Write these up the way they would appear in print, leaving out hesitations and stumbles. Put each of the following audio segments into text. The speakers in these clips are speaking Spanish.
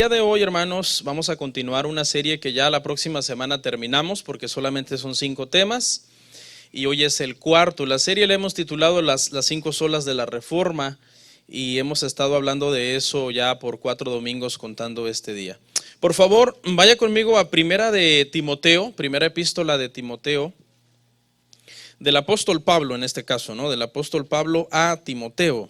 día de hoy, hermanos, vamos a continuar una serie que ya la próxima semana terminamos porque solamente son 5 temas y hoy es el cuarto. La serie le hemos titulado las 5 solas de la Reforma y hemos estado hablando de eso ya por 4 domingos contando este día. Por favor, vaya conmigo a primera epístola de Timoteo, del apóstol Pablo en este caso, ¿no? Del apóstol Pablo a Timoteo.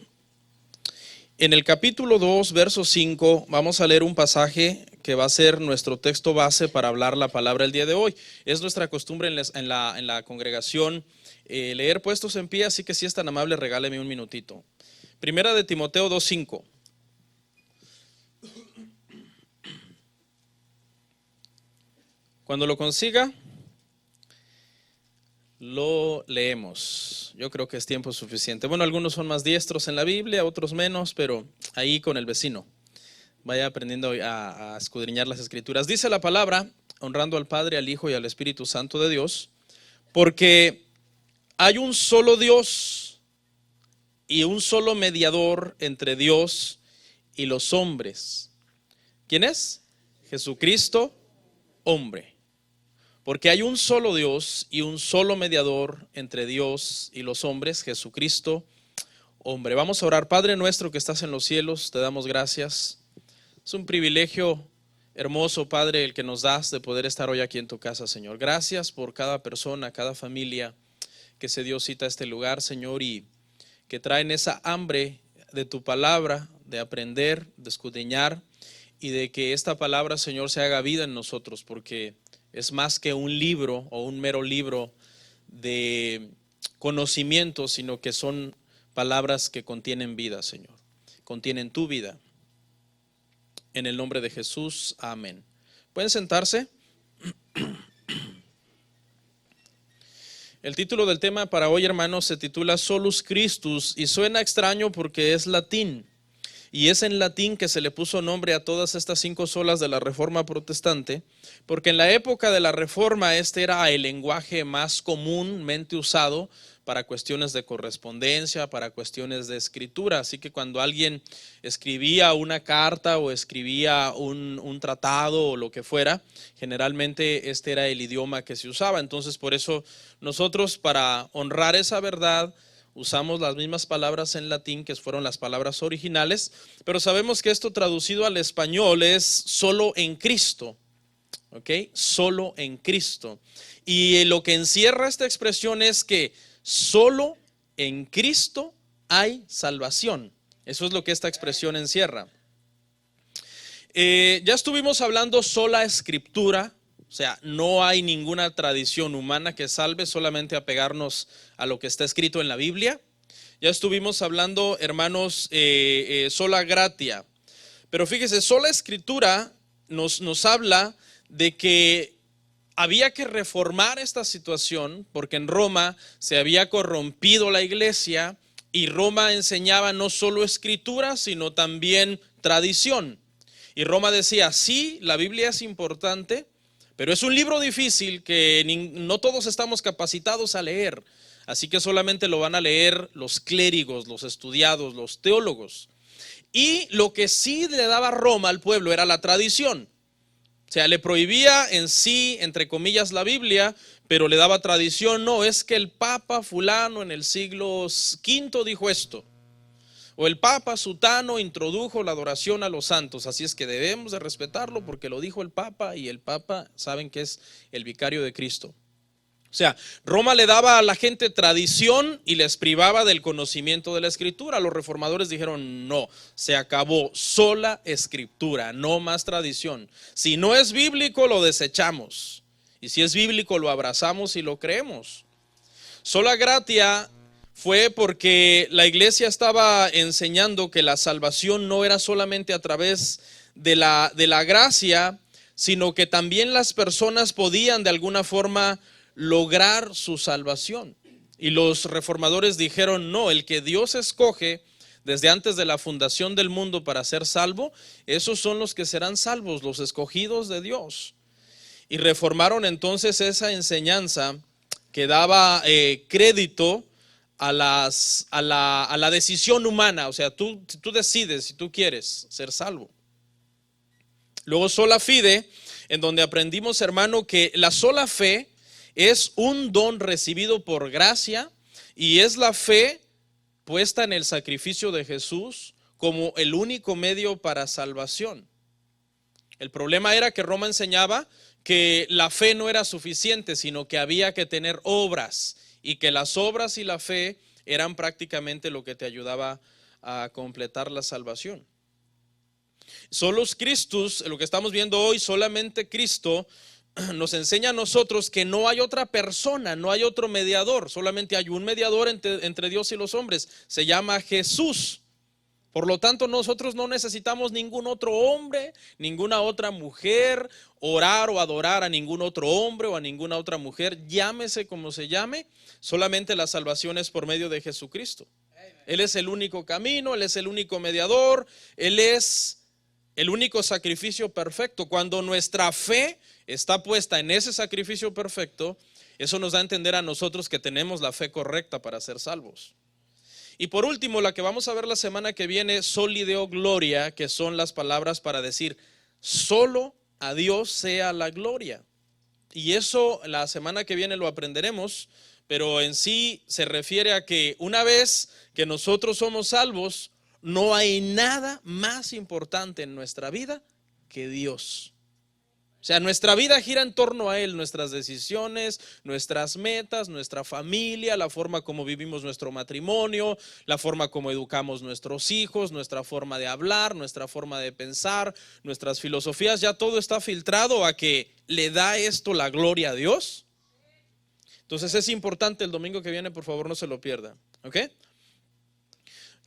En el capítulo 2, verso 5, vamos a leer un pasaje que va a ser nuestro texto base para hablar la palabra el día de hoy. Es nuestra costumbre en la congregación leer puestos en pie, así que si es tan amable, regáleme un minutito. Primera de Timoteo 2:5. Cuando lo consiga, lo leemos. Yo creo que es tiempo suficiente. Bueno, algunos son más diestros en la Biblia, otros menos, pero ahí con el vecino. Vaya aprendiendo a escudriñar las escrituras. Dice la palabra, honrando al Padre, al Hijo y al Espíritu Santo de Dios, porque hay un solo Dios y un solo mediador entre Dios y los hombres. ¿Quién es? Jesucristo, hombre. Porque hay un solo Dios y un solo mediador entre Dios y los hombres, Jesucristo, hombre. Vamos a orar. Padre nuestro que estás en los cielos, te damos gracias. Es un privilegio hermoso, Padre, el que nos das de poder estar hoy aquí en tu casa, Señor. Gracias por cada persona, cada familia que se dio cita a este lugar, Señor, y que traen esa hambre de tu palabra, de aprender, de escudriñar y de que esta palabra, Señor, se haga vida en nosotros, porque es más que un libro o un mero libro de conocimiento, sino que son palabras que contienen vida, Señor. Contienen tu vida. En el nombre de Jesús, amén. ¿Pueden sentarse? El título del tema para hoy, hermanos, se titula Solus Christus y suena extraño porque es latín. Y es en latín que se le puso nombre a todas estas 5 solas de la Reforma protestante, porque en la época de la Reforma este era el lenguaje más comúnmente usado para cuestiones de correspondencia, para cuestiones de escritura. Así que cuando alguien escribía una carta o escribía un tratado o lo que fuera, generalmente este era el idioma que se usaba. Entonces por eso nosotros, para honrar esa verdad, usamos las mismas palabras en latín que fueron las palabras originales, pero sabemos que esto traducido al español es solo en Cristo, ¿ok? Solo en Cristo. Y lo que encierra esta expresión es que solo en Cristo hay salvación. Eso es lo que esta expresión encierra. Ya estuvimos hablando sola escritura. O sea, no hay ninguna tradición humana que salve, solamente apegarnos a lo que está escrito en la Biblia. Ya estuvimos hablando, hermanos, sola gratia. Pero fíjese, sola escritura nos habla de que había que reformar esta situación, porque en Roma se había corrompido la iglesia y Roma enseñaba no solo escritura, sino también tradición. Y Roma decía, sí, la Biblia es importante, pero es un libro difícil que no todos estamos capacitados a leer, así que solamente lo van a leer los clérigos, los estudiados, los teólogos. Y lo que sí le daba Roma al pueblo era la tradición. O sea, le prohibía en sí, entre comillas, la Biblia, pero le daba tradición. No, es que el Papa fulano en el siglo V dijo esto. O el Papa Sutano introdujo la adoración a los santos, así es que debemos de respetarlo porque lo dijo el Papa y el Papa saben que es el vicario de Cristo. O sea, Roma le daba a la gente tradición y les privaba del conocimiento de la escritura. Los reformadores dijeron no, se acabó, sola escritura, no más tradición. Si no es bíblico lo desechamos y si es bíblico lo abrazamos y lo creemos. Sola gratia fue porque la iglesia estaba enseñando que la salvación no era solamente a través de la gracia, sino que también las personas podían de alguna forma lograr su salvación. Y los reformadores dijeron, no, el que Dios escoge desde antes de la fundación del mundo para ser salvo, esos son los que serán salvos, los escogidos de Dios. Y reformaron entonces esa enseñanza que daba crédito a la decisión humana. O sea, tú decides si tú quieres ser salvo. Luego sola fide, en donde aprendimos, hermano, que la sola fe es un don recibido por gracia y es la fe puesta en el sacrificio de Jesús como el único medio para salvación. El problema era que Roma enseñaba que la fe no era suficiente, sino que había que tener obras y que las obras y la fe eran prácticamente lo que te ayudaba a completar la salvación. Solos Christus, lo que estamos viendo hoy, solamente Cristo nos enseña a nosotros que no hay otra persona, no hay otro mediador, solamente hay un mediador entre Dios y los hombres, se llama Jesús. Por lo tanto, nosotros no necesitamos ningún otro hombre, ninguna otra mujer, orar o adorar a ningún otro hombre o a ninguna otra mujer, llámese como se llame, solamente la salvación es por medio de Jesucristo. Él es el único camino, Él es el único mediador, Él es el único sacrificio perfecto. Cuando nuestra fe está puesta en ese sacrificio perfecto, eso nos da a entender a nosotros que tenemos la fe correcta para ser salvos. Y por último, la que vamos a ver la semana que viene, soli Deo gloria, que son las palabras para decir, solo a Dios sea la gloria. Y eso la semana que viene lo aprenderemos, pero en sí se refiere a que una vez que nosotros somos salvos, no hay nada más importante en nuestra vida que Dios. O sea, nuestra vida gira en torno a Él, nuestras decisiones, nuestras metas, nuestra familia, la forma como vivimos nuestro matrimonio, la forma como educamos nuestros hijos, nuestra forma de hablar, nuestra forma de pensar, nuestras filosofías, ya todo está filtrado a que le da esto la gloria a Dios. Entonces es importante, el domingo que viene, por favor, no se lo pierda, ¿ok?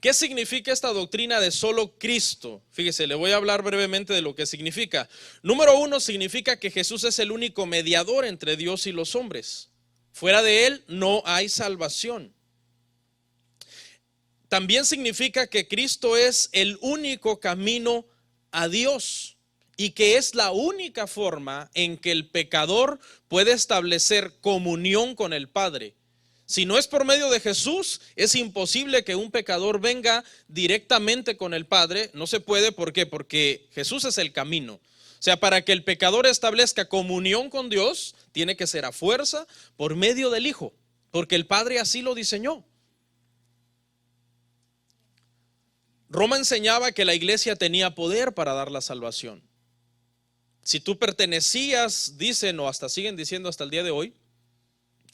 ¿Qué significa esta doctrina de solo Cristo? Fíjese, le voy a hablar brevemente de lo que significa. Número uno, significa que Jesús es el único mediador entre Dios y los hombres. Fuera de Él no hay salvación. También significa que Cristo es el único camino a Dios y que es la única forma en que el pecador puede establecer comunión con el Padre. Si no es por medio de Jesús, es imposible que un pecador venga directamente con el Padre. No se puede, ¿por qué? Porque Jesús es el camino. O sea, para que el pecador establezca comunión con Dios, tiene que ser a fuerza por medio del Hijo, porque el Padre así lo diseñó. Roma enseñaba que la iglesia tenía poder para dar la salvación. Si tú pertenecías, dicen o hasta siguen diciendo hasta el día de hoy,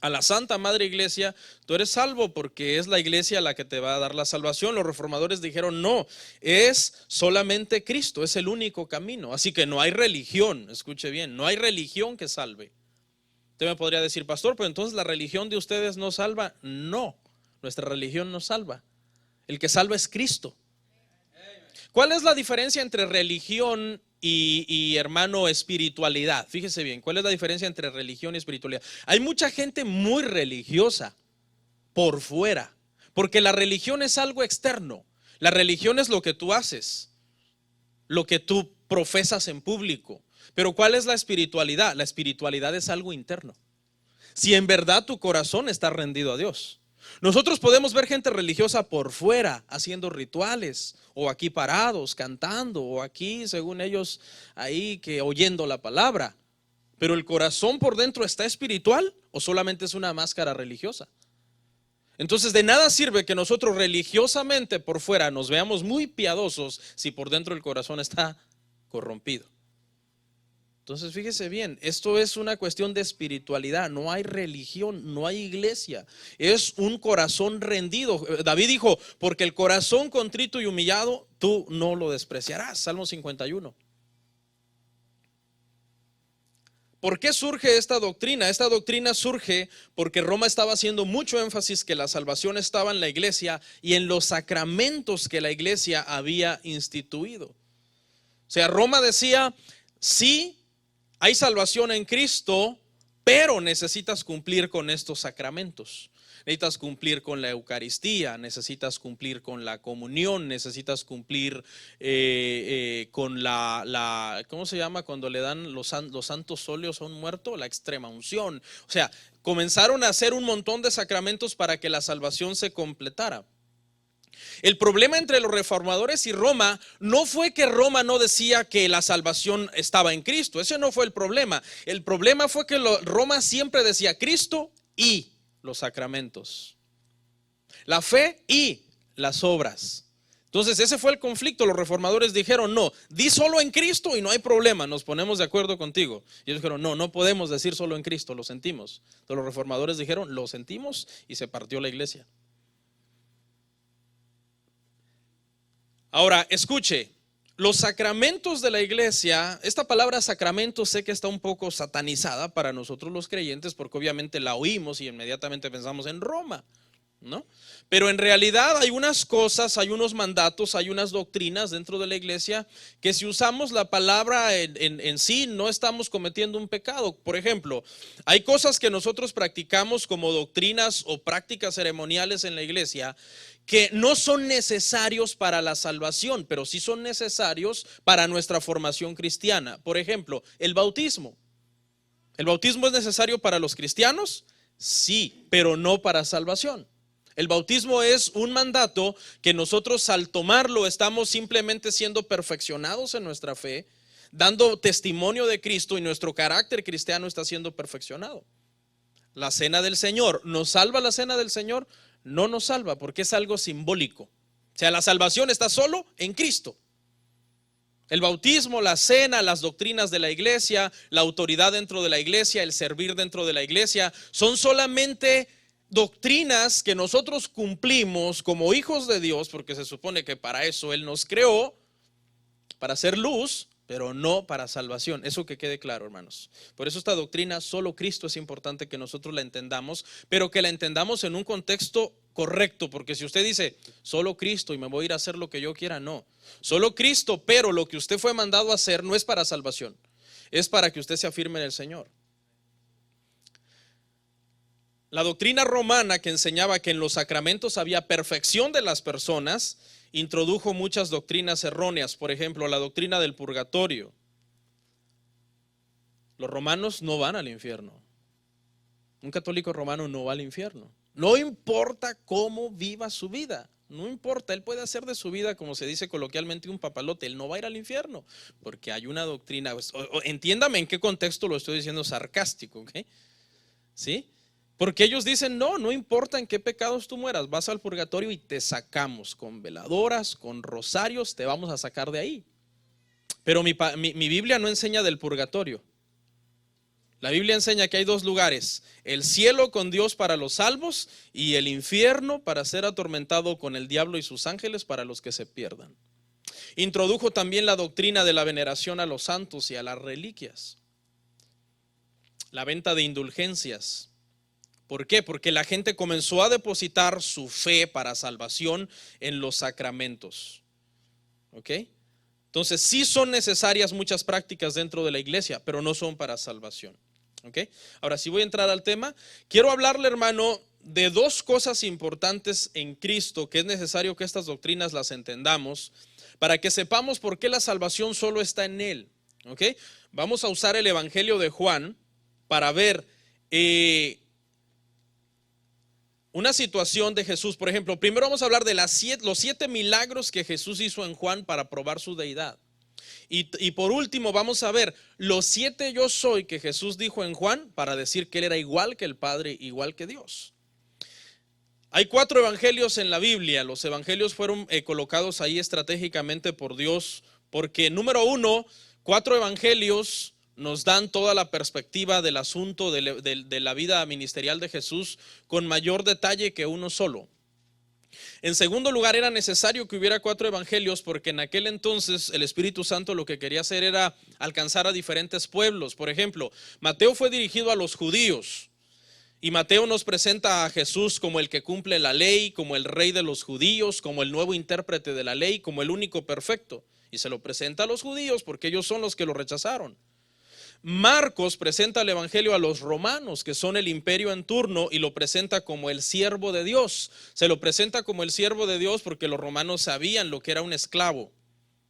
a la Santa Madre Iglesia, tú eres salvo porque es la iglesia la que te va a dar la salvación. Los reformadores dijeron no, es solamente Cristo, es el único camino. Así que no hay religión, escuche bien, no hay religión que salve. Usted me podría decir, pastor, pero entonces la religión de ustedes no salva. No, nuestra religión no salva. El que salva es Cristo. ¿Cuál es la diferencia entre religión y hermano, espiritualidad? Fíjese bien, ¿cuál es la diferencia entre religión y espiritualidad? Hay mucha gente muy religiosa por fuera, porque la religión es algo externo. La religión es lo que tú haces, lo que tú profesas en público. Pero ¿cuál es la espiritualidad? La espiritualidad es algo interno. Si en verdad tu corazón está rendido a Dios. Nosotros podemos ver gente religiosa por fuera haciendo rituales, o aquí parados cantando, o aquí según ellos ahí que oyendo la palabra, pero el corazón por dentro está espiritual o solamente es una máscara religiosa. Entonces de nada sirve que nosotros religiosamente por fuera nos veamos muy piadosos si por dentro el corazón está corrompido. Entonces fíjese bien, esto es una cuestión de espiritualidad, no hay religión, no hay iglesia, es un corazón rendido. David dijo, porque el corazón contrito y humillado, tú no lo despreciarás, Salmo 51. ¿Por qué surge esta doctrina? Esta doctrina surge porque Roma estaba haciendo mucho énfasis que la salvación estaba en la iglesia y en los sacramentos que la iglesia había instituido. O sea, Roma decía, sí, hay salvación en Cristo, pero necesitas cumplir con estos sacramentos. Necesitas cumplir con la Eucaristía, necesitas cumplir con la comunión, necesitas cumplir con ¿cómo se llama? Cuando le dan los santos óleos a un muerto, la extrema unción. O sea, comenzaron a hacer un montón de sacramentos para que la salvación se completara. El problema entre los reformadores y Roma no fue que Roma no decía que la salvación estaba en Cristo. Ese no fue el problema. El problema fue que Roma siempre decía Cristo y los sacramentos, la fe y las obras. Entonces ese fue el conflicto. Los reformadores dijeron: no, di solo en Cristo y no hay problema, nos ponemos de acuerdo contigo. Y ellos dijeron: no, no podemos decir solo en Cristo, lo sentimos. Entonces los reformadores dijeron: lo sentimos, y se partió la iglesia. Ahora, escuche, los sacramentos de la iglesia, esta palabra sacramento sé que está un poco satanizada para nosotros los creyentes, porque obviamente la oímos y inmediatamente pensamos en Roma, ¿no? Pero en realidad hay unas cosas, hay unos mandatos, hay unas doctrinas dentro de la iglesia que si usamos la palabra en sí no estamos cometiendo un pecado. Por ejemplo, hay cosas que nosotros practicamos como doctrinas o prácticas ceremoniales en la iglesia que no son necesarios para la salvación, pero sí son necesarios para nuestra formación cristiana. Por ejemplo, el bautismo. ¿El bautismo es necesario para los cristianos? Sí, pero no para salvación. El bautismo es un mandato que nosotros al tomarlo estamos simplemente siendo perfeccionados en nuestra fe, dando testimonio de Cristo, y nuestro carácter cristiano está siendo perfeccionado. La cena del Señor, ¿nos salva la cena del Señor? No nos salva, porque es algo simbólico. O sea, la salvación está solo en Cristo. El bautismo, la cena, las doctrinas de la iglesia, la autoridad dentro de la iglesia, el servir dentro de la iglesia, son solamente doctrinas que nosotros cumplimos como hijos de Dios, porque se supone que para eso Él nos creó, para hacer luz, pero no para salvación. Eso que quede claro, hermanos. Por eso esta doctrina, solo Cristo, es importante que nosotros la entendamos, pero que la entendamos en un contexto correcto, porque si usted dice solo Cristo y me voy a ir a hacer lo que yo quiera, no. Solo Cristo, pero lo que usted fue mandado a hacer no es para salvación, es para que usted se afirme en el Señor. La doctrina romana, que enseñaba que en los sacramentos había perfección de las personas, introdujo muchas doctrinas erróneas. Por ejemplo, la doctrina del purgatorio. Los romanos no van al infierno. Un católico romano no va al infierno. No importa cómo viva su vida, no importa, él puede hacer de su vida, como se dice coloquialmente, un papalote. Él no va a ir al infierno, porque hay una doctrina. Entiéndame en qué contexto lo estoy diciendo sarcástico, ¿ok? ¿Sí? Porque ellos dicen: no, no importa en qué pecados tú mueras, vas al purgatorio y te sacamos con veladoras, con rosarios, te vamos a sacar de ahí. Pero mi Biblia no enseña del purgatorio. La Biblia enseña que hay dos lugares: el cielo con Dios para los salvos, y el infierno para ser atormentado con el diablo y sus ángeles para los que se pierdan. Introdujo también la doctrina de la veneración a los santos y a las reliquias. La venta de indulgencias. ¿Por qué? Porque la gente comenzó a depositar su fe para salvación en los sacramentos. ¿Ok? Entonces sí son necesarias muchas prácticas dentro de la iglesia, pero no son para salvación. ¿Ok? Ahora sí voy a entrar al tema. Quiero hablarle, hermano, de dos cosas importantes en Cristo, que es necesario que estas doctrinas las entendamos, para que sepamos por qué la salvación solo está en Él. ¿Ok? Vamos a usar el Evangelio de Juan para ver una situación de Jesús. Por ejemplo, primero vamos a hablar de los 7 milagros que Jesús hizo en Juan para probar su deidad. Y por último vamos a ver los 7 yo soy que Jesús dijo en Juan para decir que Él era igual que el Padre, igual que Dios. Hay 4 evangelios en la Biblia. Los evangelios fueron colocados ahí estratégicamente por Dios, porque número 1, 4 evangelios nos dan toda la perspectiva del asunto de la vida ministerial de Jesús con mayor detalle que uno solo. En segundo lugar, era necesario que hubiera 4 evangelios, porque en aquel entonces el Espíritu Santo lo que quería hacer era alcanzar a diferentes pueblos. Por ejemplo, Mateo fue dirigido a los judíos, y Mateo nos presenta a Jesús como el que cumple la ley, como el rey de los judíos, como el nuevo intérprete de la ley, como el único perfecto. Y se lo presenta a los judíos porque ellos son los que lo rechazaron. Marcos presenta el evangelio a los romanos, que son el imperio en turno, y lo presenta como el siervo de Dios. Se lo presenta como el siervo de Dios porque los romanos sabían lo que era un esclavo.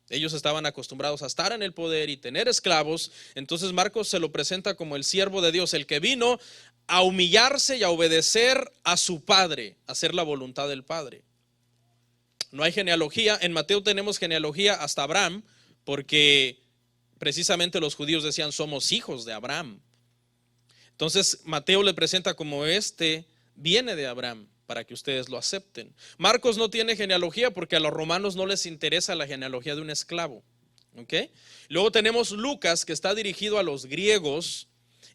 Ellos estaban acostumbrados a estar en el poder y tener esclavos. Entonces Marcos se lo presenta como el siervo de Dios, el que vino a humillarse y a obedecer a su Padre, a hacer la voluntad del Padre. No hay genealogía. En Mateo tenemos genealogía hasta Abraham, porque precisamente los judíos decían somos hijos de Abraham. Entonces Mateo le presenta como viene de Abraham, para que ustedes lo acepten. Marcos no tiene genealogía porque a los romanos no les interesa la genealogía de un esclavo. ¿Okay? Luego tenemos Lucas, que está dirigido a los griegos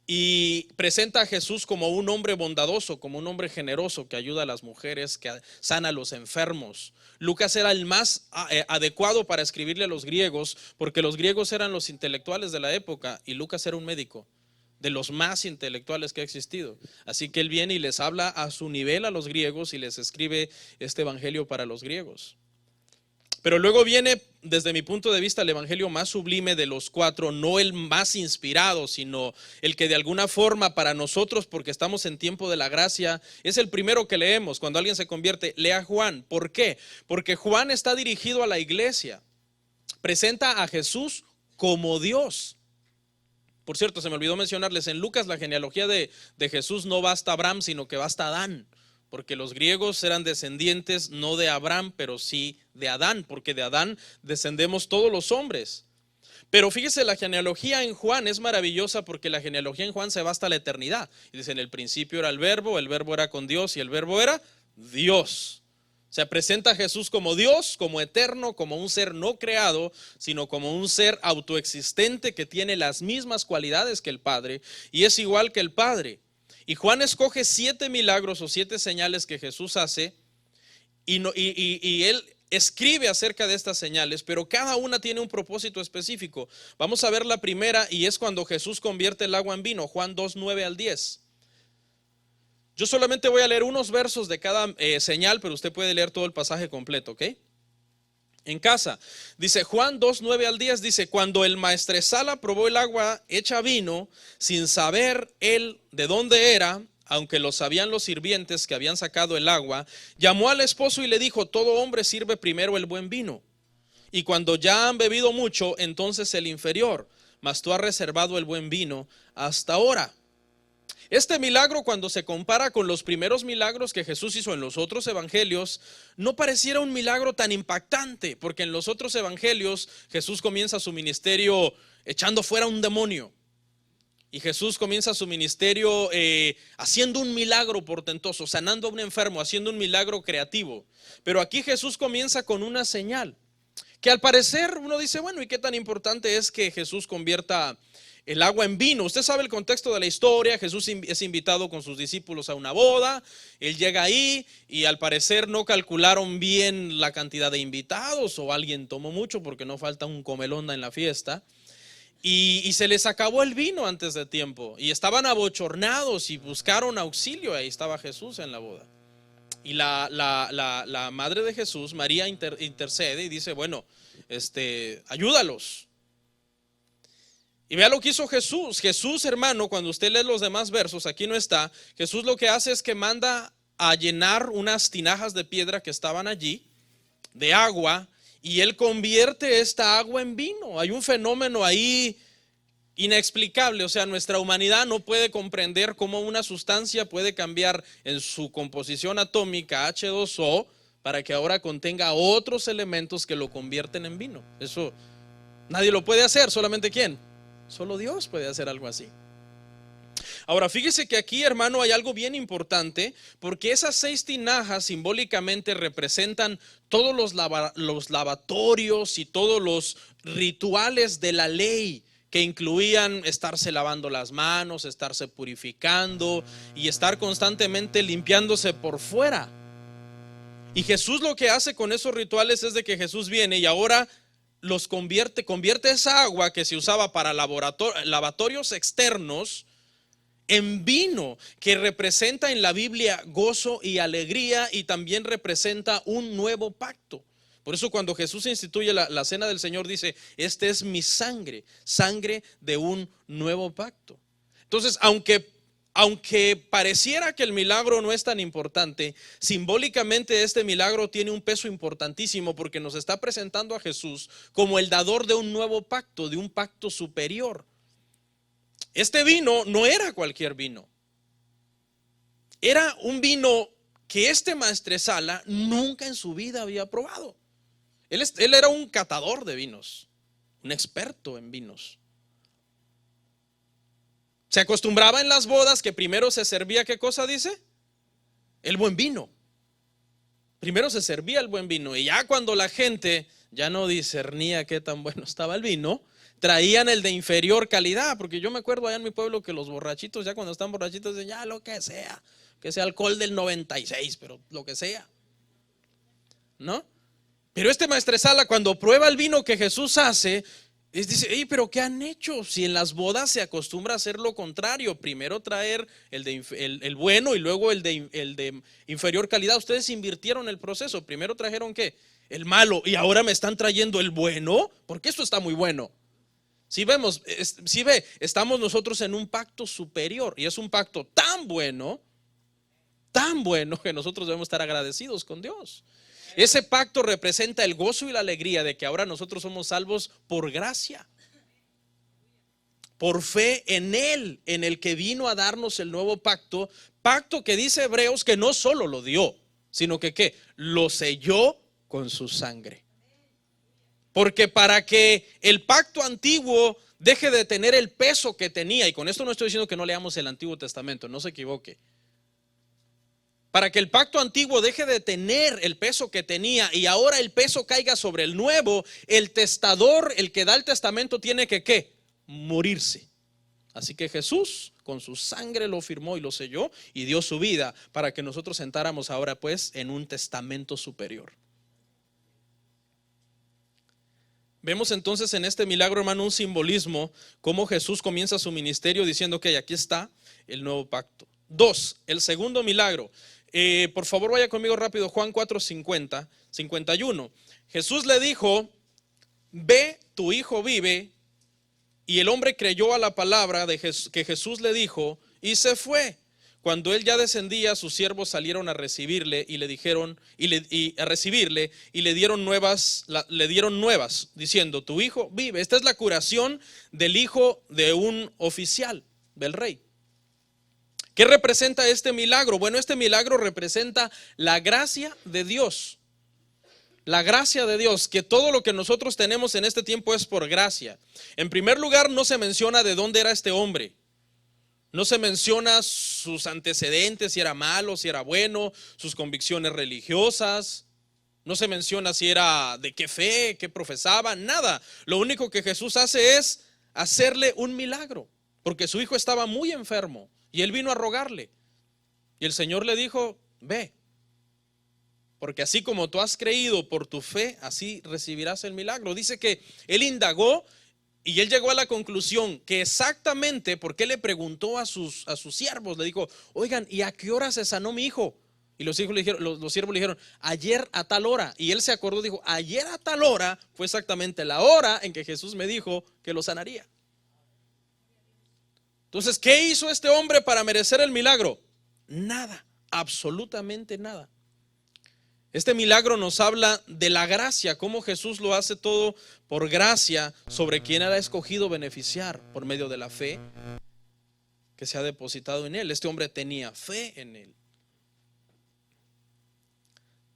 y presenta a Jesús como un hombre bondadoso, como un hombre generoso que ayuda a las mujeres, que sana a los enfermos. Lucas era el más adecuado para escribirle a los griegos, porque los griegos eran los intelectuales de la época y Lucas era un médico, de los más intelectuales que ha existido. Así que él viene y les habla a su nivel a los griegos y les escribe este evangelio para los griegos. Pero luego viene, desde mi punto de vista, el evangelio más sublime de los cuatro, no el más inspirado, sino el que de alguna forma para nosotros, porque estamos en tiempo de la gracia, es el primero que leemos. Cuando alguien se convierte, lea Juan. ¿Por qué? Porque Juan está dirigido a la iglesia. Presenta a Jesús como Dios. Por cierto, se me olvidó mencionarles, en Lucas la genealogía de Jesús no va hasta Abraham, sino que va hasta Adán. Porque los griegos eran descendientes no de Abraham, pero sí de Adán, porque de Adán descendemos todos los hombres. Pero fíjese, la genealogía en Juan es maravillosa, porque la genealogía en Juan se va hasta la eternidad. Y dice, en el principio era el verbo era con Dios y el verbo era Dios. Se presenta a Jesús como Dios, como eterno, como un ser no creado, sino como un ser autoexistente que tiene las mismas cualidades que el Padre y es igual que el Padre. Y Juan escoge 7 milagros o 7 señales que Jesús hace y él escribe acerca de estas señales, pero cada una tiene un propósito específico. Vamos a ver la primera, y es cuando Jesús convierte el agua en vino, Juan 2, 9 al 10. Yo solamente voy a leer unos versos de cada señal, pero usted puede leer todo el pasaje completo, ¿ok? En casa, dice Juan 2, 9 al 10, dice, cuando el maestresala probó el agua hecha vino, sin saber él de dónde era, aunque lo sabían los sirvientes que habían sacado el agua, llamó al esposo y le dijo, todo hombre sirve primero el buen vino, y cuando ya han bebido mucho, entonces el inferior, mas tú has reservado el buen vino hasta ahora. Este milagro, cuando se compara con los primeros milagros que Jesús hizo en los otros evangelios, no pareciera un milagro tan impactante, porque en los otros evangelios Jesús comienza su ministerio echando fuera un demonio. Y Jesús comienza su ministerio haciendo un milagro portentoso, sanando a un enfermo, haciendo un milagro creativo. Pero aquí Jesús comienza con una señal, que al parecer uno dice, bueno, ¿y qué tan importante es que Jesús convierta el agua en vino? Usted sabe el contexto de la historia. Jesús es invitado con sus discípulos a una boda. Él llega ahí y al parecer no calcularon bien la cantidad de invitados, o alguien tomó mucho porque no falta un comelonda en la fiesta. Y se les acabó el vino antes de tiempo y estaban abochornados y buscaron auxilio. Ahí estaba Jesús en la boda. Y la madre de Jesús, María, intercede y dice, bueno, ayúdalos. Y vea lo que hizo Jesús. Jesús, hermano, cuando usted lee los demás versos, aquí no está, Jesús lo que hace es que manda a llenar unas tinajas de piedra que estaban allí, de agua, y él convierte esta agua en vino. Hay un fenómeno ahí inexplicable. O sea, nuestra humanidad no puede comprender cómo una sustancia puede cambiar en su composición atómica H2O para que ahora contenga otros elementos que lo convierten en vino. Eso nadie lo puede hacer. ¿Solamente quién? Solo Dios puede hacer algo así. Ahora fíjese que aquí, hermano, hay algo bien importante, porque esas 6 tinajas simbólicamente representan todos los lavatorios y todos los rituales de la ley, que incluían estarse lavando las manos, estarse purificando y estar constantemente limpiándose por fuera. Y Jesús lo que hace con esos rituales es de que Jesús viene y ahora los convierte esa agua que se usaba para lavatorios externos en vino, que representa en la Biblia gozo y alegría, y también representa un nuevo pacto. Por eso cuando Jesús instituye la cena del Señor dice, este es mi sangre, sangre de un nuevo pacto. Entonces, aunque pareciera que el milagro no es tan importante, simbólicamente este milagro tiene un peso importantísimo, porque nos está presentando a Jesús como el dador de un nuevo pacto, de un pacto superior. Este vino no era cualquier vino, era un vino que este maestresala nunca en su vida había probado. Él era un catador de vinos, un experto en vinos. Se acostumbraba en las bodas que primero se servía, ¿qué cosa dice? El buen vino. Primero se servía el buen vino, y ya cuando la gente ya no discernía qué tan bueno estaba el vino, traían el de inferior calidad. Porque yo me acuerdo allá en mi pueblo que los borrachitos, ya cuando están borrachitos, dicen ya lo que sea alcohol del 96, pero lo que sea, ¿no? Pero este maestresala, cuando prueba el vino que Jesús hace, dice, pero ¿qué han hecho? Si en las bodas se acostumbra a hacer lo contrario, primero traer el bueno y luego el de inferior calidad. Ustedes invirtieron el proceso, primero trajeron ¿qué? El malo, y ahora me están trayendo el bueno, porque esto está muy bueno. Si vemos, estamos nosotros en un pacto superior, y es un pacto tan bueno que nosotros debemos estar agradecidos con Dios. Ese pacto representa el gozo y la alegría de que ahora nosotros somos salvos por gracia, por fe en Él, en el que vino a darnos el nuevo pacto. Pacto que dice Hebreos que no solo lo dio, sino que ¿qué? Lo selló con su sangre. Porque para que el pacto antiguo deje de tener el peso que tenía, y con esto no estoy diciendo que no leamos el Antiguo Testamento, no se equivoque. Para que el pacto antiguo deje de tener el peso que tenía y ahora el peso caiga sobre el nuevo, el testador, el que da el testamento, tiene que ¿qué? Morirse. Así que Jesús con su sangre lo firmó y lo selló y dio su vida para que nosotros entráramos ahora pues en un testamento superior. Vemos entonces en este milagro, hermano, un simbolismo, cómo Jesús comienza su ministerio diciendo que aquí está el nuevo pacto. 2, el segundo milagro. Por favor vaya conmigo rápido, Juan 4:50, 51. Jesús le dijo, ve, tu hijo vive. Y el hombre creyó a la palabra que Jesús le dijo y se fue. Cuando él ya descendía, sus siervos salieron a recibirle y le dijeron le dieron nuevas diciendo, tu hijo vive. Esta es la curación del hijo de un oficial del rey. ¿Qué representa este milagro? Bueno, este milagro representa la gracia de Dios. La gracia de Dios, que todo lo que nosotros tenemos en este tiempo es por gracia. En primer lugar, no se menciona de dónde era este hombre. No se menciona sus antecedentes, si era malo, si era bueno, sus convicciones religiosas. No se menciona si era de qué fe, qué profesaba, nada. Lo único que Jesús hace es hacerle un milagro, porque su hijo estaba muy enfermo. Y él vino a rogarle. Y el Señor le dijo, ve. Porque así como tú has creído por tu fe, así recibirás el milagro. Dice que él indagó y él llegó a la conclusión que exactamente, porque le preguntó a sus siervos, le dijo, oigan, ¿y a qué hora se sanó mi hijo? Y los siervos le dijeron, ayer a tal hora. Y él se acordó, dijo, ayer a tal hora fue exactamente la hora en que Jesús me dijo que lo sanaría. Entonces, ¿qué hizo este hombre para merecer el milagro? Nada, absolutamente nada. Este milagro nos habla de la gracia, cómo Jesús lo hace todo por gracia sobre quien él ha escogido beneficiar por medio de la fe que se ha depositado en él. Este hombre tenía fe en él.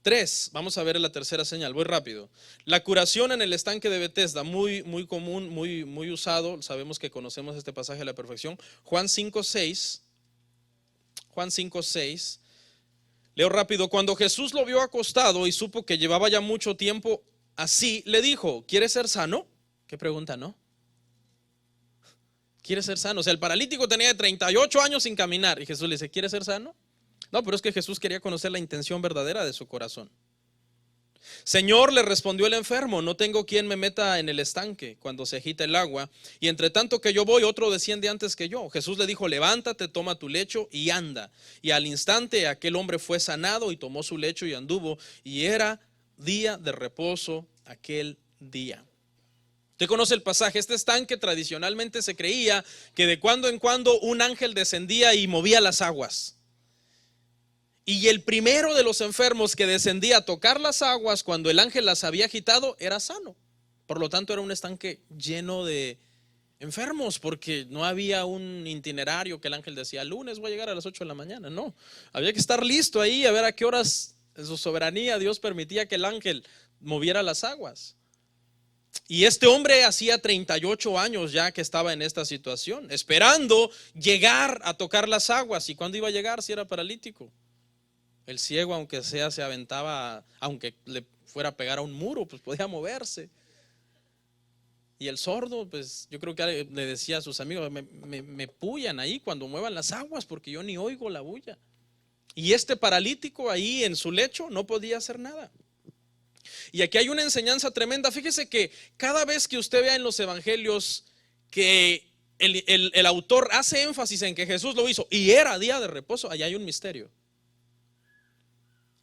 3, vamos a ver la tercera señal, voy rápido. La curación en el estanque de Betesda, muy común, muy usado. Sabemos que conocemos este pasaje a la perfección. Juan 5:6. Leo rápido. Cuando Jesús lo vio acostado y supo que llevaba ya mucho tiempo así, le dijo, ¿quieres ser sano? ¿Qué pregunta, no? ¿Quieres ser sano? O sea, el paralítico tenía 38 años sin caminar y Jesús le dice, ¿quieres ser sano? No, pero es que Jesús quería conocer la intención verdadera de su corazón. Señor, le respondió el enfermo, no tengo quien me meta en el estanque cuando se agita el agua, y entre tanto que yo voy, otro desciende antes que yo. Jesús le dijo, levántate, toma tu lecho y anda. Y al instante aquel hombre fue sanado y tomó su lecho y anduvo, y era día de reposo aquel día. Usted conoce el pasaje. Este estanque tradicionalmente se creía que de cuando en cuando un ángel descendía y movía las aguas. Y el primero de los enfermos que descendía a tocar las aguas cuando el ángel las había agitado era sano. Por lo tanto era un estanque lleno de enfermos, porque no había un itinerario que el ángel decía, el lunes voy a llegar a las 8 de la mañana. No, había que estar listo ahí a ver a qué horas en su soberanía Dios permitía que el ángel moviera las aguas. Y este hombre hacía 38 años ya que estaba en esta situación, esperando llegar a tocar las aguas. ¿Y cuándo iba a llegar si era paralítico? El ciego, aunque sea, se aventaba, aunque le fuera a pegar a un muro, pues podía moverse. Y el sordo, pues yo creo que le decía a sus amigos, me pullan ahí cuando muevan las aguas, porque yo ni oigo la bulla. Y este paralítico ahí en su lecho no podía hacer nada. Y aquí hay una enseñanza tremenda. Fíjese que cada vez que usted vea en los evangelios que el autor hace énfasis en que Jesús lo hizo y era día de reposo, allá hay un misterio.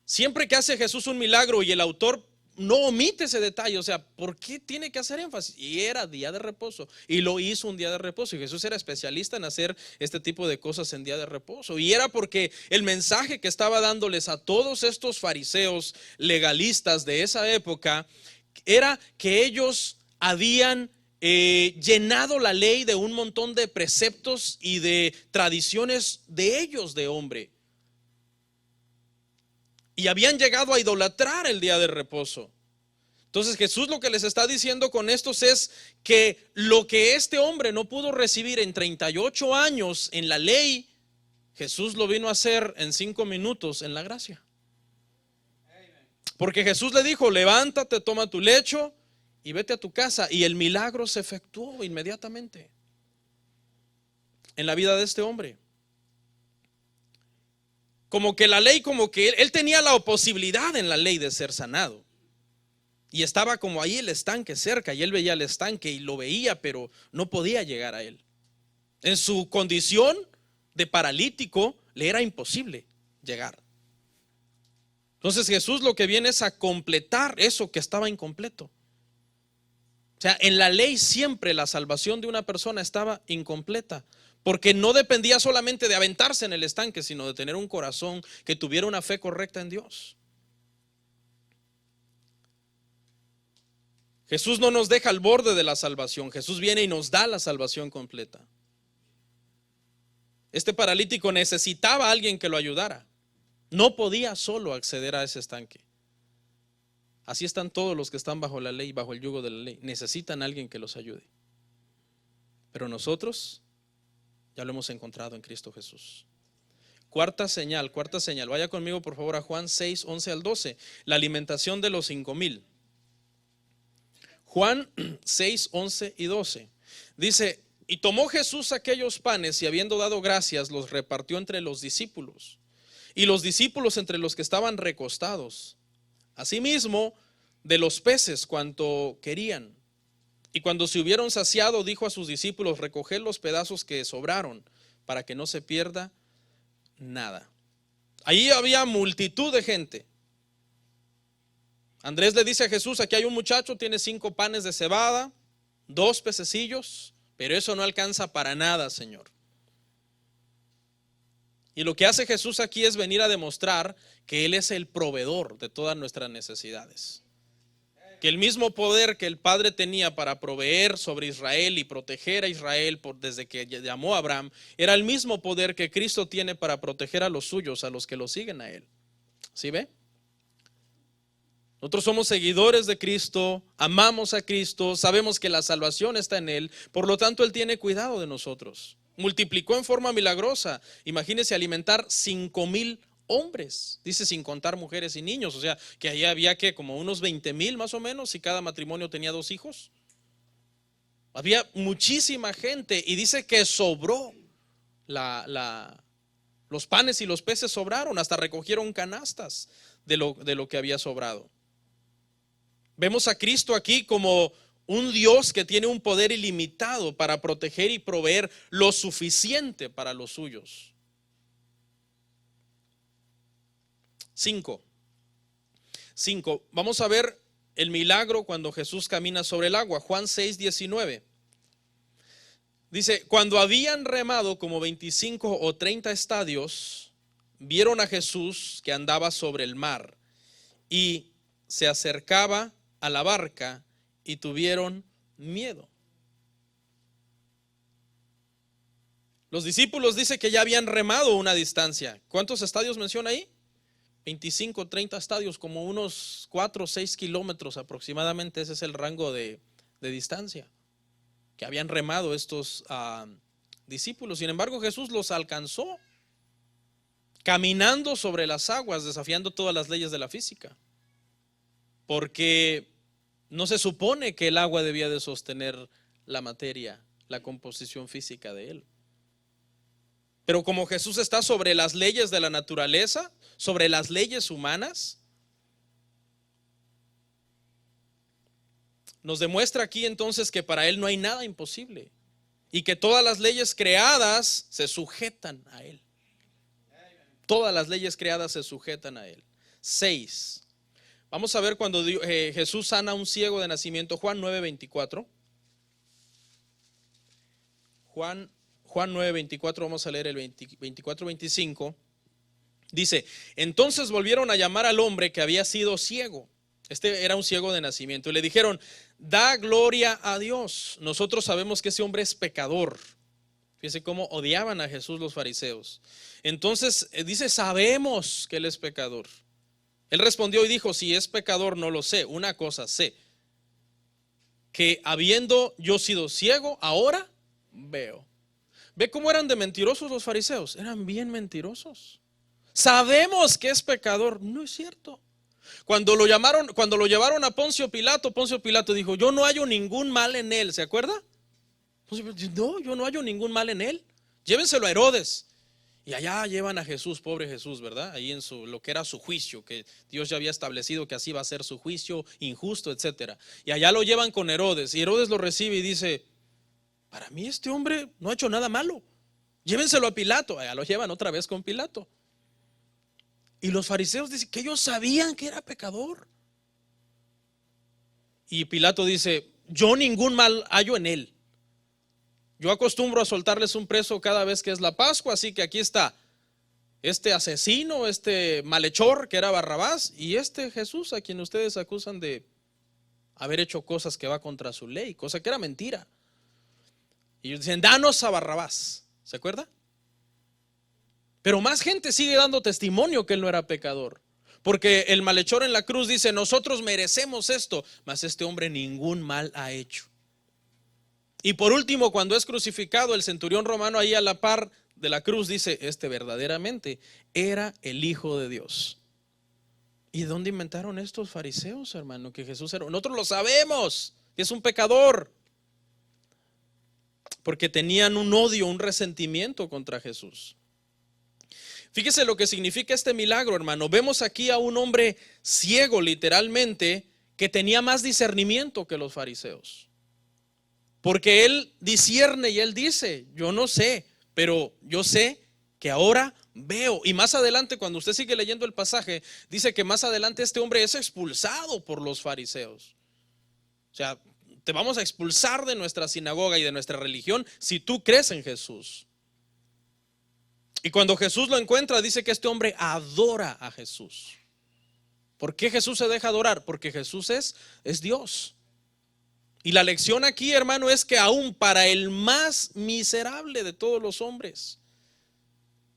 Siempre que hace Jesús un milagro y el autor no omite ese detalle, o sea, ¿por qué tiene que hacer énfasis? Y era día de reposo, y lo hizo un día de reposo, y Jesús era especialista en hacer este tipo de cosas en día de reposo, y era porque el mensaje que estaba dándoles a todos estos fariseos legalistas de esa época era que ellos habían llenado la ley de un montón de preceptos y de tradiciones de ellos de hombre. Y habían llegado a idolatrar el día de reposo. Entonces Jesús lo que les está diciendo con estos es que lo que este hombre no pudo recibir en 38 años en la ley, Jesús lo vino a hacer en 5 minutos en la gracia. Porque Jesús le dijo, levántate, toma tu lecho y vete a tu casa. Y el milagro se efectuó inmediatamente en la vida de este hombre. Como que la ley, como que él tenía la posibilidad en la ley de ser sanado. Y estaba como ahí el estanque cerca, y él veía el estanque y lo veía, pero no podía llegar a él. En su condición de paralítico le era imposible llegar. Entonces Jesús lo que viene es a completar eso que estaba incompleto. O sea, en la ley siempre la salvación de una persona estaba incompleta, porque no dependía solamente de aventarse en el estanque, sino de tener un corazón que tuviera una fe correcta en Dios. Jesús no nos deja al borde de la salvación. Jesús viene y nos da la salvación completa. Este paralítico necesitaba a alguien que lo ayudara. No podía solo acceder a ese estanque. Así están todos los que están bajo la ley, bajo el yugo de la ley. Necesitan a alguien que los ayude. Pero nosotros ya lo hemos encontrado en Cristo Jesús. Cuarta señal. Vaya conmigo por favor a Juan 6, 11 al 12. La alimentación de los 5,000. Juan 6, 11 y 12. Dice, y tomó Jesús aquellos panes y habiendo dado gracias los repartió entre los discípulos y los discípulos entre los que estaban recostados. Asimismo de los peces cuanto querían. Y cuando se hubieron saciado dijo a sus discípulos, recoged los pedazos que sobraron para que no se pierda nada. Allí había multitud de gente. Andrés le dice a Jesús, aquí hay un muchacho, tiene 5 panes de cebada, 2 pececillos, pero eso no alcanza para nada, Señor. Y lo que hace Jesús aquí es venir a demostrar que Él es el proveedor de todas nuestras necesidades. Que el mismo poder que el Padre tenía para proveer sobre Israel y proteger a Israel desde que llamó a Abraham, era el mismo poder que Cristo tiene para proteger a los suyos, a los que lo siguen a Él. ¿Sí ve? Nosotros somos seguidores de Cristo, amamos a Cristo, sabemos que la salvación está en Él, por lo tanto Él tiene cuidado de nosotros. Multiplicó en forma milagrosa, imagínese alimentar 5,000 hombres, dice sin contar mujeres y niños, o sea que ahí había que como unos 20,000 más o menos, si cada matrimonio tenía 2 hijos. Había muchísima gente y dice que sobró los panes y los peces sobraron, hasta recogieron canastas de lo que había sobrado. Vemos a Cristo aquí como un Dios que tiene un poder ilimitado para proteger y proveer lo suficiente para los suyos. 5. Vamos a ver el milagro cuando Jesús camina sobre el agua. Juan 6, 19. Dice, cuando habían remado como 25 o 30 estadios, vieron a Jesús que andaba sobre el mar y se acercaba a la barca y tuvieron miedo. Los discípulos dice que ya habían remado una distancia. ¿Cuántos estadios menciona ahí? 25, 30 estadios, como unos 4 o 6 kilómetros aproximadamente. Ese es el rango de distancia que habían remado estos discípulos. Sin embargo, Jesús los alcanzó caminando sobre las aguas, desafiando todas las leyes de la física, porque no se supone que el agua debía de sostener la materia, la composición física de él. Pero como Jesús está sobre las leyes de la naturaleza, sobre las leyes humanas, nos demuestra aquí entonces que para él no hay nada imposible y que todas las leyes creadas se sujetan a él. Todas las leyes creadas se sujetan a él. 6. Vamos a ver cuando Jesús sana a un ciego de nacimiento. Juan 9:24. Juan 9:24, vamos a leer el 24-25. Dice: entonces volvieron a llamar al hombre que había sido ciego. Este era un ciego de nacimiento. Y le dijeron: da gloria a Dios. Nosotros sabemos que ese hombre es pecador. Fíjense cómo odiaban a Jesús los fariseos. Entonces dice: sabemos que él es pecador. Él respondió y dijo: si es pecador no lo sé. Una cosa sé, que habiendo yo sido ciego, ahora veo. ¿Ve cómo eran de mentirosos los fariseos? Eran bien mentirosos. Sabemos que es pecador. No es cierto. Cuando lo llevaron a Poncio Pilato dijo: yo no hallo ningún mal en él. ¿Se acuerda? No, yo no hallo ningún mal en él. Llévenselo a Herodes. Y allá llevan a Jesús, pobre Jesús, ¿verdad? Ahí en lo que era su juicio, que Dios ya había establecido que así va a ser su juicio injusto, etcétera. Y allá lo llevan con Herodes. Y Herodes lo recibe y dice: para mí este hombre no ha hecho nada malo. Llévenselo a Pilato. Allá lo llevan otra vez con Pilato. Y los fariseos dicen que ellos sabían que era pecador. Y Pilato dice: yo ningún mal hallo en él. Yo acostumbro a soltarles un preso cada vez que es la Pascua, así que aquí está este asesino, este malhechor que era Barrabás, y este Jesús a quien ustedes acusan de haber hecho cosas que va contra su ley, cosa que era mentira. Y ellos dicen: danos a Barrabás. ¿Se acuerda? Pero más gente sigue dando testimonio que él no era pecador, porque el malhechor en la cruz dice: nosotros merecemos esto, mas este hombre ningún mal ha hecho. Y por último, cuando es crucificado, el centurión romano ahí a la par de la cruz dice: este verdaderamente era el Hijo de Dios. ¿Y de dónde inventaron estos fariseos, hermano, que Jesús era? Nosotros lo sabemos, que es un pecador, porque tenían un odio, un resentimiento contra Jesús. Fíjese lo que significa este milagro, hermano. Vemos aquí a un hombre ciego, literalmente, que tenía más discernimiento que los fariseos. Porque él discierne y él dice: yo no sé, pero yo sé que ahora veo. Y más adelante, cuando usted sigue leyendo el pasaje, dice que más adelante este hombre es expulsado por los fariseos. O sea, te vamos a expulsar de nuestra sinagoga y de nuestra religión si tú crees en Jesús. Y cuando Jesús lo encuentra, dice que este hombre adora a Jesús. ¿Por qué Jesús se deja adorar? Porque Jesús es Dios. Y la lección aquí, hermano, es que aún para el más miserable de todos los hombres,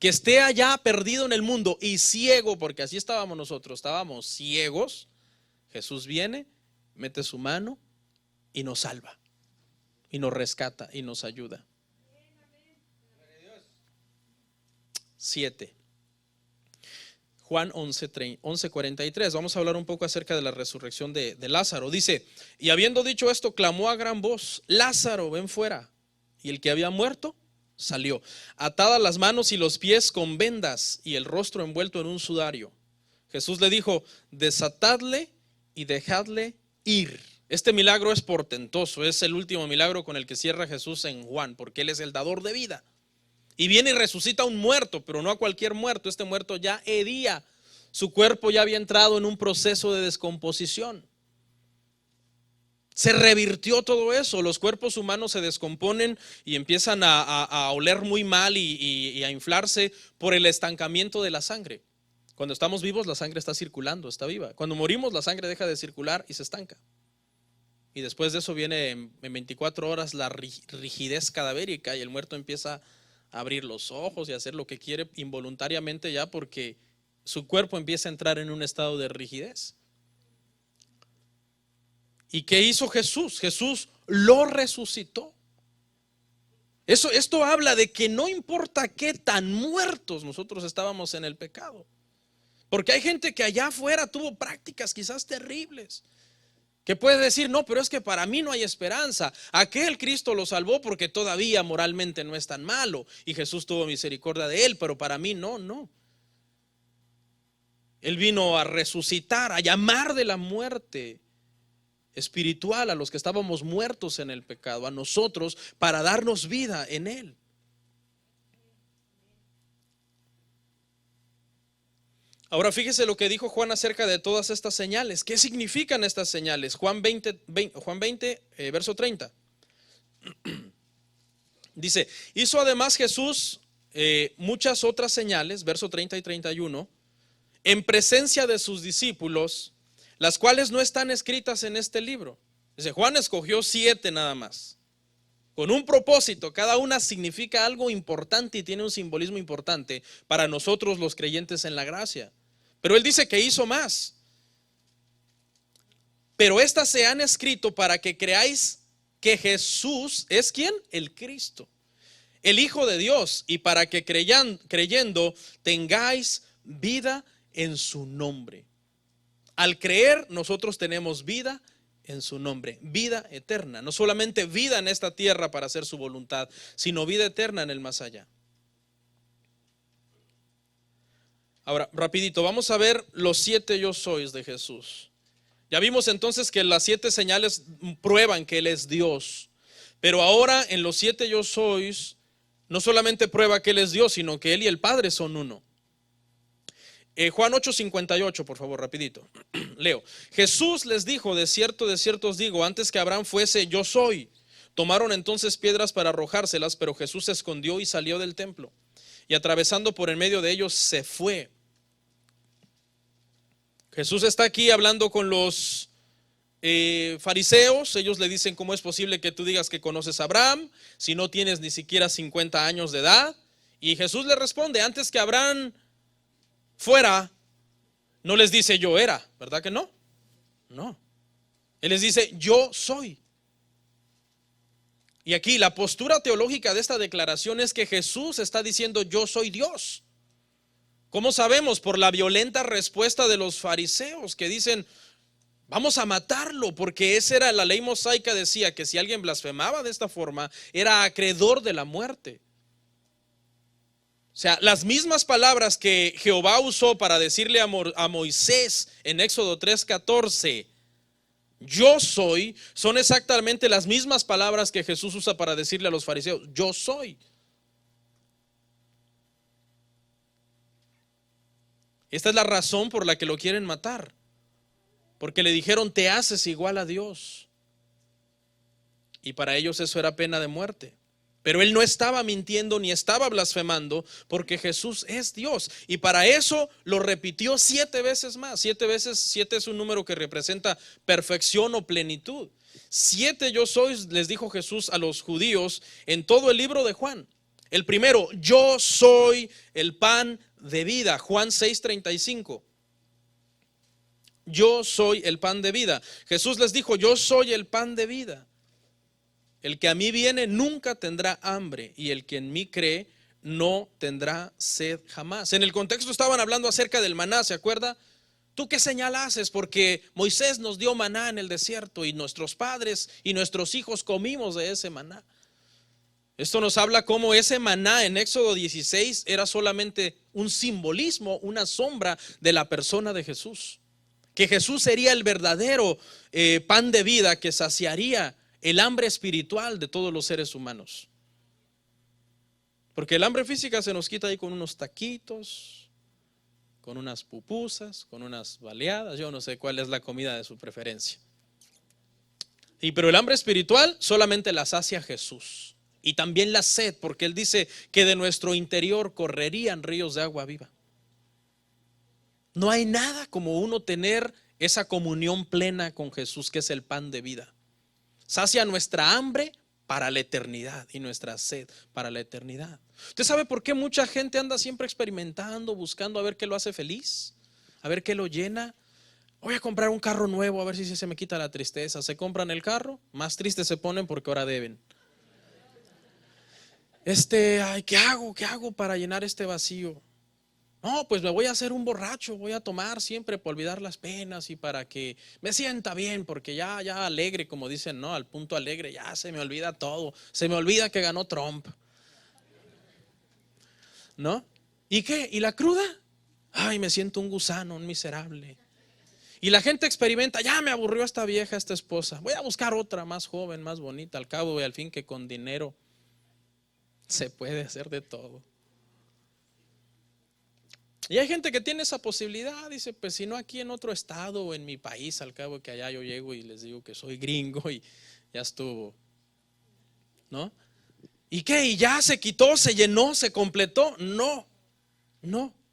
que esté allá perdido en el mundo y ciego, porque así estábamos nosotros, estábamos ciegos, Jesús viene, mete su mano y nos salva, y nos rescata y nos ayuda. 7. Juan 11:43. Vamos a hablar un poco acerca de la resurrección de Lázaro. Dice: y habiendo dicho esto, clamó a gran voz: Lázaro, ven fuera. Y el que había muerto salió, atadas las manos y los pies con vendas y el rostro envuelto en un sudario. Jesús le dijo: desatadle y dejadle ir. Este milagro es portentoso, es el último milagro con el que cierra Jesús en Juan, porque él es el dador de vida. Y viene y resucita a un muerto, pero no a cualquier muerto. Este muerto ya hería, su cuerpo ya había entrado en un proceso de descomposición. Se revirtió todo eso. Los cuerpos humanos se descomponen y empiezan a oler muy mal y a inflarse por el estancamiento de la sangre. Cuando estamos vivos, la sangre está circulando, está viva. Cuando morimos, la sangre deja de circular y se estanca. Y después de eso viene en 24 horas la rigidez cadavérica y el muerto empieza abrir los ojos y hacer lo que quiere involuntariamente ya, porque su cuerpo empieza a entrar en un estado de rigidez. ¿Y qué hizo Jesús? Jesús lo resucitó. Esto habla de que no importa qué tan muertos nosotros estábamos en el pecado, porque hay gente que allá afuera tuvo prácticas quizás terribles, que puede decir, no, pero es que para mí no hay esperanza. Aquel Cristo lo salvó porque todavía moralmente no es tan malo y Jesús tuvo misericordia de él, pero para mí no. Él vino a resucitar, a llamar de la muerte espiritual a los que estábamos muertos en el pecado, a nosotros, para darnos vida en él. Ahora fíjese lo que dijo Juan acerca de todas estas señales. ¿Qué significan estas señales? Juan 20, verso 30. Dice, hizo además Jesús muchas otras señales, verso 30 y 31, en presencia de sus discípulos, las cuales no están escritas en este libro. Dice, Juan escogió 7 nada más, con un propósito. Cada una significa algo importante y tiene un simbolismo importante para nosotros los creyentes en la gracia. Pero él dice que hizo más. Pero estas se han escrito para que creáis que Jesús es ¿quién? El Cristo, el Hijo de Dios, y para que creyendo tengáis vida en su nombre. Al creer nosotros tenemos vida en su nombre, vida eterna. No solamente vida en esta tierra para hacer su voluntad, sino vida eterna en el más allá. Ahora, rapidito, vamos a ver los 7 yo sois de Jesús. Ya vimos entonces que las 7 señales prueban que Él es Dios. Pero ahora en los 7 yo sois, no solamente prueba que Él es Dios, sino que Él y el Padre son uno. Juan 8:58, por favor, rapidito. Leo. Jesús les dijo, de cierto os digo, antes que Abraham fuese, yo soy. Tomaron entonces piedras para arrojárselas, pero Jesús se escondió y salió del templo. Y atravesando por en medio de ellos se fue. Jesús está aquí hablando con los fariseos. Ellos le dicen, ¿cómo es posible que tú digas que conoces a Abraham si no tienes ni siquiera 50 años de edad? Y Jesús le responde, antes que Abraham fuera, no les dice yo era, ¿verdad que no? No. Él les dice yo soy. Y aquí la postura teológica de esta declaración es que Jesús está diciendo yo soy Dios. ¿Cómo sabemos? Por la violenta respuesta de los fariseos que dicen vamos a matarlo, porque esa era la ley mosaica, decía que si alguien blasfemaba de esta forma era acreedor de la muerte. O sea, las mismas palabras que Jehová usó para decirle a Moisés en Éxodo 3:14, yo soy, son exactamente las mismas palabras que Jesús usa para decirle a los fariseos, yo soy. Esta es la razón por la que lo quieren matar, porque le dijeron te haces igual a Dios, y para ellos eso era pena de muerte. Pero él no estaba mintiendo ni estaba blasfemando, porque Jesús es Dios, y para eso lo repitió 7 veces más. 7 veces, 7 es un número que representa perfección o plenitud. 7 yo soy, les dijo Jesús a los judíos en todo el libro de Juan. El primero, yo soy el pan de vida, Juan 6:35. Yo soy el pan de vida. Jesús les dijo, yo soy el pan de vida. El que a mí viene nunca tendrá hambre, y el que en mí cree no tendrá sed jamás. En el contexto estaban hablando acerca del maná, ¿se acuerda? ¿Tú qué señal haces? Porque Moisés nos dio maná en el desierto y nuestros padres y nuestros hijos comimos de ese maná. Esto nos habla cómo ese maná en Éxodo 16 era solamente un simbolismo, una sombra de la persona de Jesús. Que Jesús sería el verdadero pan de vida que saciaría el hambre espiritual de todos los seres humanos. Porque el hambre física se nos quita ahí con unos taquitos, con unas pupusas, con unas baleadas. Yo no sé cuál es la comida de su preferencia. Pero el hambre espiritual solamente la sacia Jesús. Y también la sed, porque Él dice que de nuestro interior correrían ríos de agua viva. No hay nada como uno tener esa comunión plena con Jesús, que es el pan de vida. Sacia nuestra hambre, para la eternidad y nuestra sed para la eternidad. ¿Usted sabe por qué mucha gente anda siempre experimentando, buscando a ver qué lo hace feliz? A ver qué lo llena. Voy a comprar un carro nuevo a ver si se me quita la tristeza. Se compran el carro, más tristes se ponen porque ahora deben. Ay, ¿qué hago? ¿Qué hago para llenar este vacío? No, pues me voy a hacer un borracho, voy a tomar siempre para olvidar las penas y para que me sienta bien, porque ya alegre, como dicen, no, al punto alegre, ya se me olvida todo, se me olvida que ganó Trump, ¿no? ¿Y qué? ¿Y la cruda? Ay, me siento un gusano, un miserable. Y la gente experimenta, ya me aburrió esta vieja, esta esposa, voy a buscar otra más joven, más bonita, al cabo y al fin que con dinero se puede hacer de todo. Y hay gente que tiene esa posibilidad, dice, pues si no aquí en otro estado o en mi país, al cabo que allá yo llego y les digo que soy gringo y ya estuvo, ¿no? ¿Y qué? ¿Y ya se quitó, se llenó, se completó? No,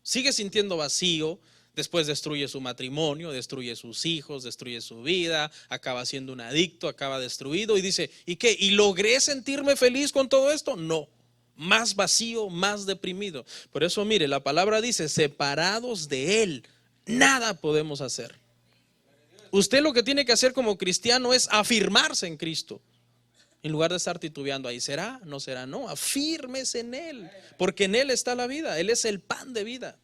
sigue sintiendo vacío, después destruye su matrimonio, destruye sus hijos, destruye su vida, acaba siendo un adicto, acaba destruido y dice, ¿y qué? ¿Y logré sentirme feliz con todo esto? No. Más vacío, más deprimido. Por eso mire, la palabra dice, separados de Él, nada podemos hacer. Usted lo que tiene que hacer como cristiano es afirmarse en Cristo, en lugar de estar titubeando ahí, ¿será? ¿No será? No, afírmese en Él, porque en Él está la vida, Él es el pan de vida.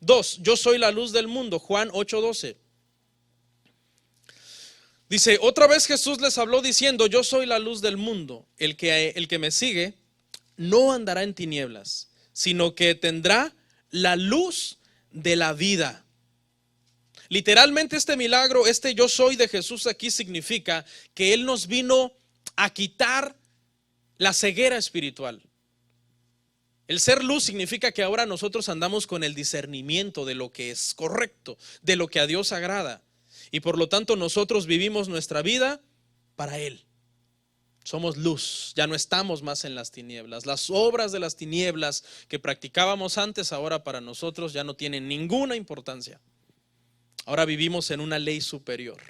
2, yo soy la luz del mundo, Juan 8:12. Dice, otra vez Jesús les habló diciendo, yo soy la luz del mundo, el que me sigue no andará en tinieblas, sino que tendrá la luz de la vida. Literalmente este milagro, yo soy de Jesús aquí significa que Él nos vino a quitar la ceguera espiritual. El ser luz significa que ahora nosotros andamos con el discernimiento de lo que es correcto, de lo que a Dios agrada. Y por lo tanto nosotros vivimos nuestra vida para Él. Somos luz, ya no estamos más en las tinieblas. Las obras de las tinieblas que practicábamos antes, ahora para nosotros ya no tienen ninguna importancia. Ahora vivimos en una ley superior,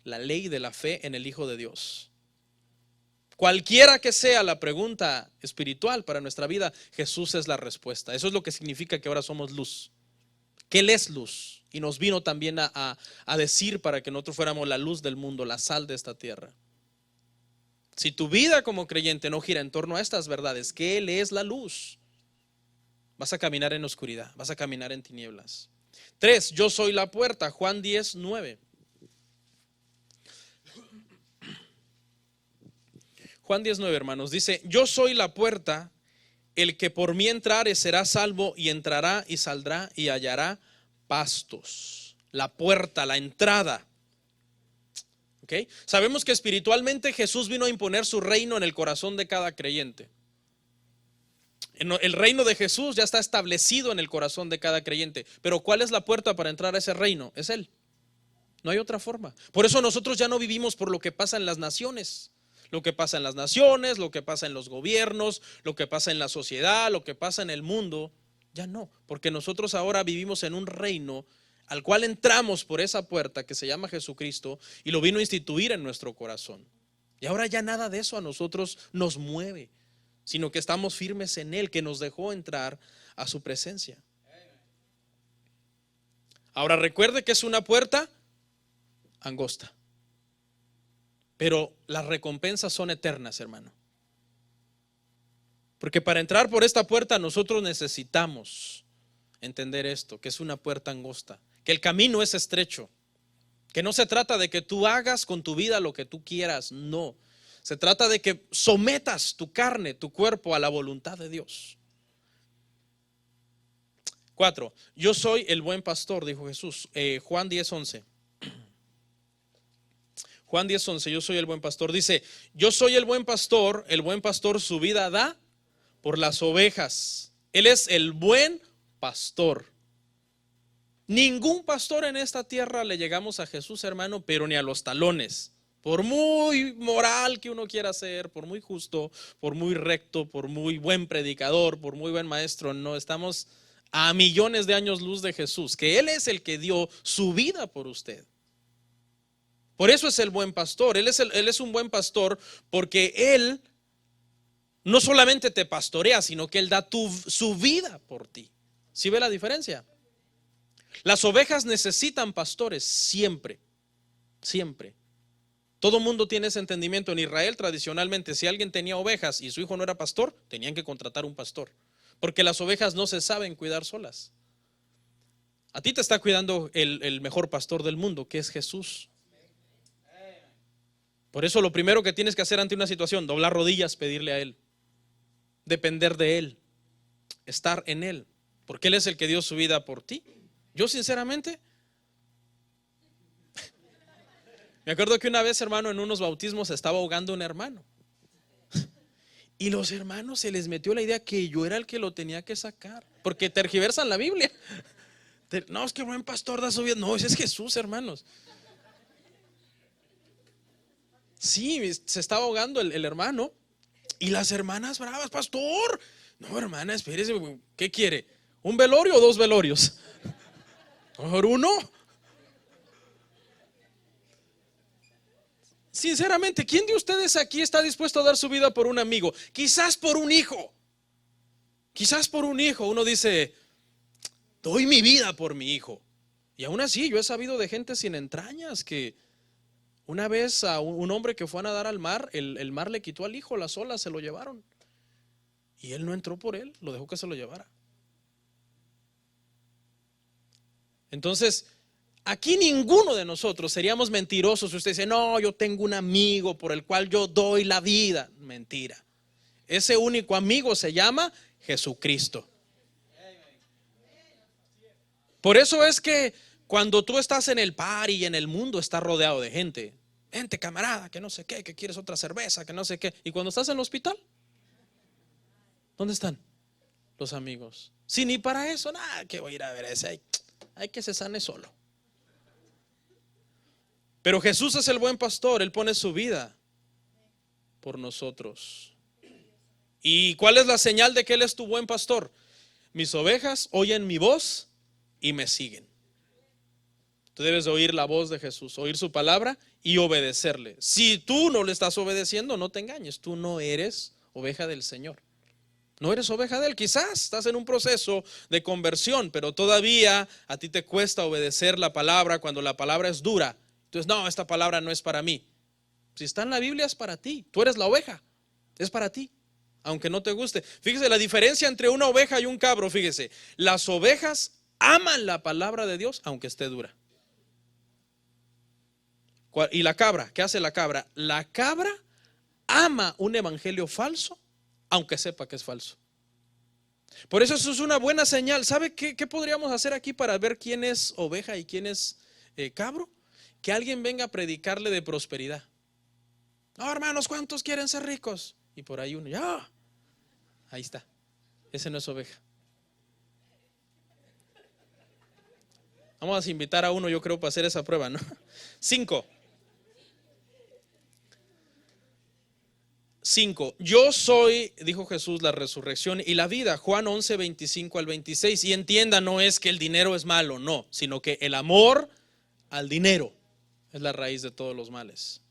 la ley de la fe en el Hijo de Dios. Cualquiera que sea la pregunta espiritual para nuestra vida, Jesús es la respuesta. Eso es lo que significa que ahora somos luz, que Él es luz y nos vino también a decir para que nosotros fuéramos la luz del mundo, la sal de esta tierra. Si tu vida como creyente no gira en torno a estas verdades, que Él es la luz, vas a caminar en oscuridad, vas a caminar en tinieblas. 3, yo soy la puerta, Juan 10:9. Juan 10:9, hermanos, dice, yo soy la puerta, el que por mí entrare será salvo y entrará y saldrá y hallará pastos. La puerta, la entrada. ¿Okay? Sabemos que espiritualmente Jesús vino a imponer su reino en el corazón de cada creyente. El reino de Jesús ya está establecido en el corazón de cada creyente. Pero ¿cuál es la puerta para entrar a ese reino? Es Él. No hay otra forma. Por eso nosotros ya no vivimos por lo que pasa en las naciones. Lo que pasa en las naciones, lo que pasa en los gobiernos, lo que pasa en la sociedad, lo que pasa en el mundo. Ya no, porque nosotros ahora vivimos en un reino al cual entramos por esa puerta que se llama Jesucristo y lo vino a instituir en nuestro corazón. Y ahora ya nada de eso a nosotros nos mueve, sino que estamos firmes en Él, que nos dejó entrar a su presencia. Ahora recuerde que es una puerta angosta, pero las recompensas son eternas, hermano. Porque para entrar por esta puerta nosotros necesitamos entender esto, que es una puerta angosta, que el camino es estrecho, que no se trata de que tú hagas con tu vida lo que tú quieras, no. Se trata de que sometas tu carne, tu cuerpo a la voluntad de Dios. 4, yo soy el buen pastor, dijo Jesús, Juan 10:11. Juan 10:11, yo soy el buen pastor. Dice, yo soy el buen pastor su vida da por las ovejas. Él es el buen pastor. Ningún pastor en esta tierra le llegamos a Jesús, hermano, pero ni a los talones. Por muy moral que uno quiera ser, por muy justo, por muy recto, por muy buen predicador, por muy buen maestro, no, estamos a millones de años luz de Jesús, que Él es el que dio su vida por usted. Por eso es el buen pastor. Él es un buen pastor porque Él No solamente te pastorea, sino que Él da su vida por ti. ¿Sí ve la diferencia? Las ovejas necesitan pastores siempre, siempre. Todo mundo tiene ese entendimiento. En Israel tradicionalmente, si alguien tenía ovejas y su hijo no era pastor, tenían que contratar un pastor, porque las ovejas no se saben cuidar solas. A ti te está cuidando el mejor pastor del mundo, que es Jesús. Por eso lo primero que tienes que hacer ante una situación, doblar rodillas, pedirle a Él, depender de Él, estar en Él, porque Él es el que dio su vida por ti. Yo sinceramente me acuerdo que una vez, hermano, en unos bautismos estaba ahogando un hermano, y los hermanos se les metió la idea que yo era el que lo tenía que sacar, porque tergiversan la Biblia. No, es que buen pastor da su vida. No, ese es Jesús, hermanos. Sí, se estaba ahogando el hermano, y las hermanas bravas, pastor. No, hermana, espérese, ¿qué quiere? ¿Un velorio o dos velorios? Por uno. Sinceramente, ¿quién de ustedes aquí está dispuesto a dar su vida por un amigo? Quizás por un hijo. Quizás por un hijo. Uno dice, doy mi vida por mi hijo. Y aún así, yo he sabido de gente sin entrañas que una vez a un hombre que fue a nadar al mar, el mar le quitó al hijo, las olas se lo llevaron. Y él no entró por él, lo dejó que se lo llevara. Entonces, aquí ninguno de nosotros seríamos mentirosos si usted dice, no, yo tengo un amigo por el cual yo doy la vida. Mentira. Ese único amigo se llama Jesucristo. Por eso es que cuando tú estás en el party y en el mundo estás rodeado de gente, gente camarada, que no sé qué, que quieres otra cerveza, que no sé qué. Y cuando estás en el hospital, ¿dónde están los amigos? Si ni para eso, nada, que voy a ir a ver a ese, hay que se sane solo. Pero Jesús es el buen pastor, Él pone su vida por nosotros. ¿Y cuál es la señal de que Él es tu buen pastor? Mis ovejas oyen mi voz y me siguen. Tú debes oír la voz de Jesús, oír su palabra y obedecerle. Si tú no le estás obedeciendo, no te engañes, tú no eres oveja del Señor. No eres oveja de Él. Quizás estás en un proceso de conversión, pero todavía a ti te cuesta obedecer la palabra cuando la palabra es dura. Entonces, no, esta palabra no es para mí. Si está en la Biblia es para ti. Tú eres la oveja, es para ti, aunque no te guste. Fíjese la diferencia entre una oveja y un cabro. Fíjese, las ovejas aman la palabra de Dios aunque esté dura. ¿Y la cabra? ¿Qué hace la cabra? La cabra ama un evangelio falso aunque sepa que es falso. Por eso es una buena señal. ¿Sabe qué podríamos hacer aquí para ver quién es oveja y quién es cabro? Que alguien venga a predicarle de prosperidad. No, hermanos, ¿cuántos quieren ser ricos? Y por ahí uno, ya, ahí está. Ese no es oveja. Vamos a invitar a uno, yo creo, para hacer esa prueba, ¿no? 5. Yo soy, dijo Jesús, la resurrección y la vida. Juan 11, 25 al 26. Y entienda, no es que el dinero es malo, no, sino que el amor al dinero es la raíz de todos los males.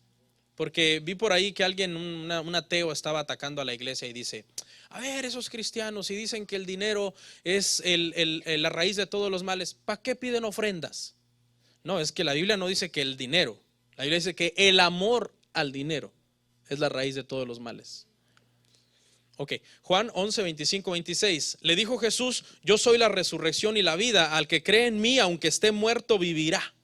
Porque vi por ahí que alguien, un ateo, estaba atacando a la iglesia y dice, a ver, esos cristianos, si dicen que el dinero es la raíz de todos los males, ¿para qué piden ofrendas? No, es que la Biblia no dice que el dinero, la Biblia dice que el amor al dinero es la raíz de todos los males. Ok, Juan 11, 25, 26. Le dijo Jesús, yo soy la resurrección y la vida, al que cree en mí, aunque esté muerto, vivirá.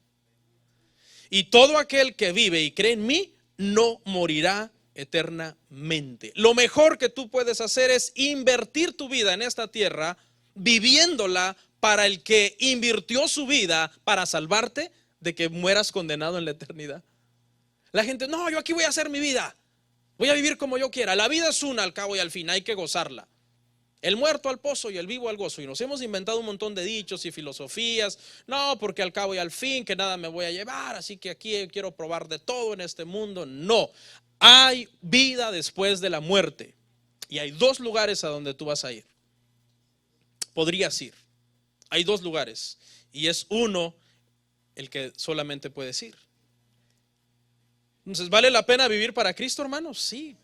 Y todo aquel que vive y cree en mí, no morirá eternamente. Lo mejor que tú puedes hacer es invertir tu vida en esta tierra, viviéndola para el que invirtió su vida para salvarte de que mueras condenado en la eternidad. La gente, no, yo aquí voy a hacer mi vida, voy a vivir como yo quiera. La vida es una al cabo y al fin, hay que gozarla. El muerto al pozo y el vivo al gozo. Y nos hemos inventado un montón de dichos y filosofías. No, porque al cabo y al fin que nada me voy a llevar, así que aquí quiero probar de todo en este mundo. No, hay vida después de la muerte. Y hay dos lugares a donde tú vas a ir. Podrías ir. Hay dos lugares. Y es uno el que solamente puedes ir. Entonces, ¿vale la pena vivir para Cristo, hermanos? Sí.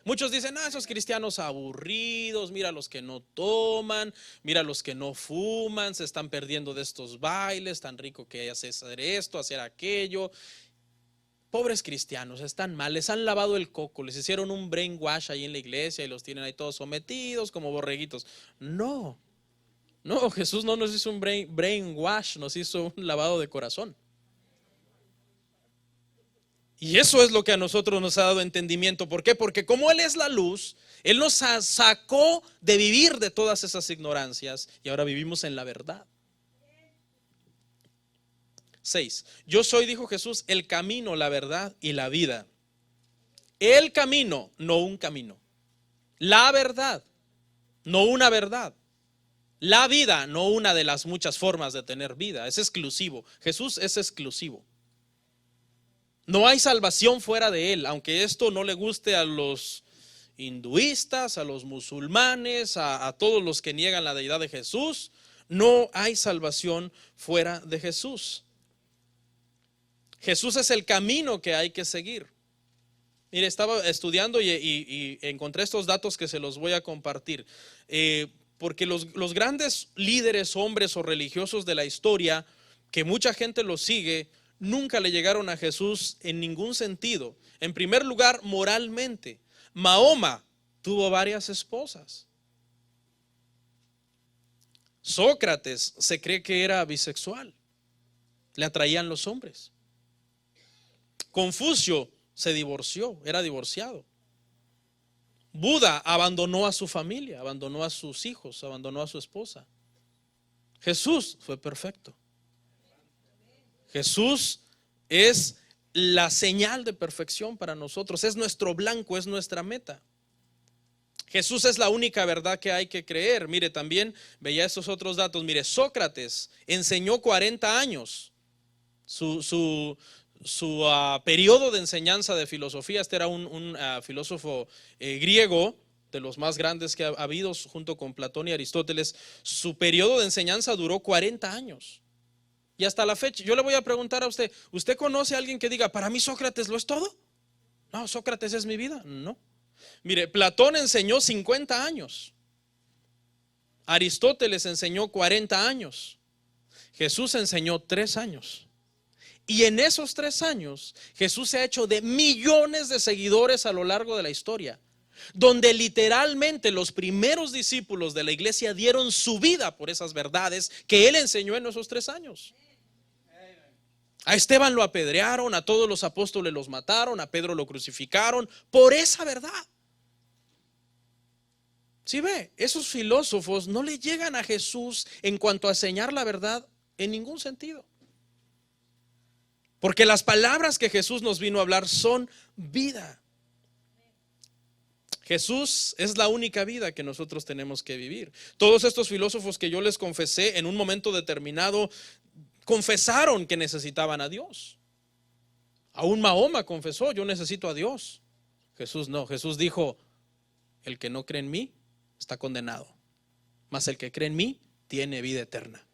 Muchos dicen, esos cristianos aburridos, mira los que no toman, mira los que no fuman, se están perdiendo de estos bailes, tan rico que es hacer esto, hacer aquello. Pobres cristianos, están mal, les han lavado el coco, les hicieron un brainwash ahí en la iglesia y los tienen ahí todos sometidos como borreguitos. No, no, Jesús no nos hizo un brainwash, nos hizo un lavado de corazón. Y eso es lo que a nosotros nos ha dado entendimiento. ¿Por qué? Porque como Él es la luz, Él nos sacó de vivir de todas esas ignorancias y ahora vivimos en la verdad. 6. Yo soy, dijo Jesús, el camino, la verdad y la vida. El camino, no un camino. La verdad, no una verdad. La vida, no una de las muchas formas de tener vida. Es exclusivo. Jesús es exclusivo. No hay salvación fuera de Él, aunque esto no le guste a los hinduistas, a los musulmanes, a todos los que niegan la deidad de Jesús. No hay salvación fuera de Jesús. Jesús es el camino que hay que seguir. Mire, estaba estudiando y encontré estos datos que se los voy a compartir. Porque los grandes líderes, hombres o religiosos de la historia, que mucha gente los sigue, nunca le llegaron a Jesús en ningún sentido. En primer lugar, moralmente. Mahoma tuvo varias esposas. Sócrates se cree que era bisexual. Le atraían los hombres. Confucio se divorció, era divorciado. Buda abandonó a su familia, abandonó a sus hijos, abandonó a su esposa. Jesús fue perfecto. Jesús es la señal de perfección para nosotros, es nuestro blanco, es nuestra meta. Jesús es la única verdad que hay que creer. Mire, también veía estos otros datos. Mire, Sócrates enseñó 40 años. Su periodo de enseñanza de filosofía, este era un filósofo griego, de los más grandes que ha habido, junto con Platón y Aristóteles. Su periodo de enseñanza duró 40 años. Y hasta la fecha, yo le voy a preguntar a usted, ¿usted conoce a alguien que diga, para mí Sócrates lo es todo? No, Sócrates es mi vida. No. Mire, Platón enseñó 50 años. Aristóteles enseñó 40 años. Jesús enseñó 3 años. Y en esos 3 años, Jesús se ha hecho de millones de seguidores a lo largo de la historia, donde literalmente los primeros discípulos de la iglesia dieron su vida por esas verdades que Él enseñó en esos 3 años. A Esteban lo apedrearon, a todos los apóstoles los mataron, a Pedro lo crucificaron por esa verdad. Si ve, esos filósofos no le llegan a Jesús en cuanto a enseñar la verdad en ningún sentido. Porque las palabras que Jesús nos vino a hablar son vida. Jesús es la única vida que nosotros tenemos que vivir. Todos estos filósofos que yo les confesé en un momento determinado confesaron que necesitaban a Dios. Aún Mahoma confesó, yo necesito a Dios. Jesús no, Jesús dijo, el que no cree en mí está condenado, mas el que cree en mí tiene vida eterna.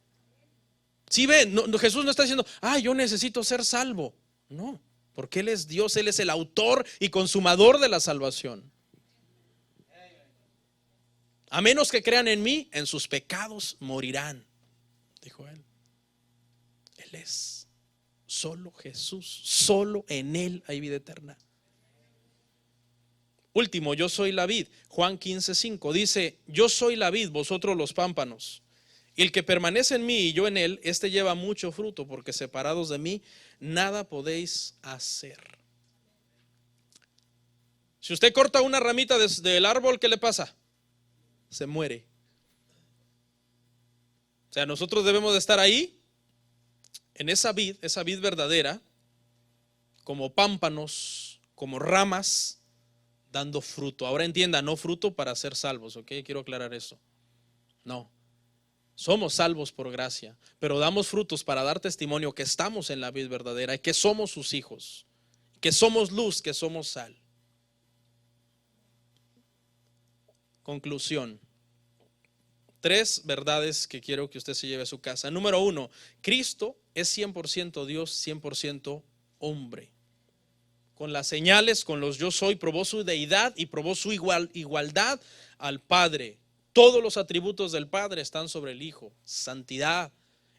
Si ven, Jesús no está diciendo, yo necesito ser salvo. No, porque Él es Dios, Él es el autor y consumador de la salvación. A menos que crean en mí, en sus pecados morirán, dijo Él. Él es solo Jesús, solo en Él hay vida eterna. Último, yo soy la vid. Juan 15:5 dice, yo soy la vid, vosotros los pámpanos. Y el que permanece en mí y yo en él, este lleva mucho fruto, porque separados de mí nada podéis hacer. Si usted corta una ramita del árbol, ¿qué le pasa? Se muere. O sea, nosotros debemos de estar ahí, en esa vid verdadera, como pámpanos, como ramas, dando fruto. Ahora entienda, no fruto para ser salvos, ¿ok? Quiero aclarar eso. No. Somos salvos por gracia, pero damos frutos para dar testimonio que estamos en la vid verdadera y que somos sus hijos, que somos luz, que somos sal. Conclusión. 3 verdades que quiero que usted se lleve a su casa. Número 1, Cristo es 100% Dios, 100% hombre. con las señales, con los yo soy, probó su deidad y probó su igualdad al Padre. Todos los atributos del Padre están sobre el Hijo: santidad,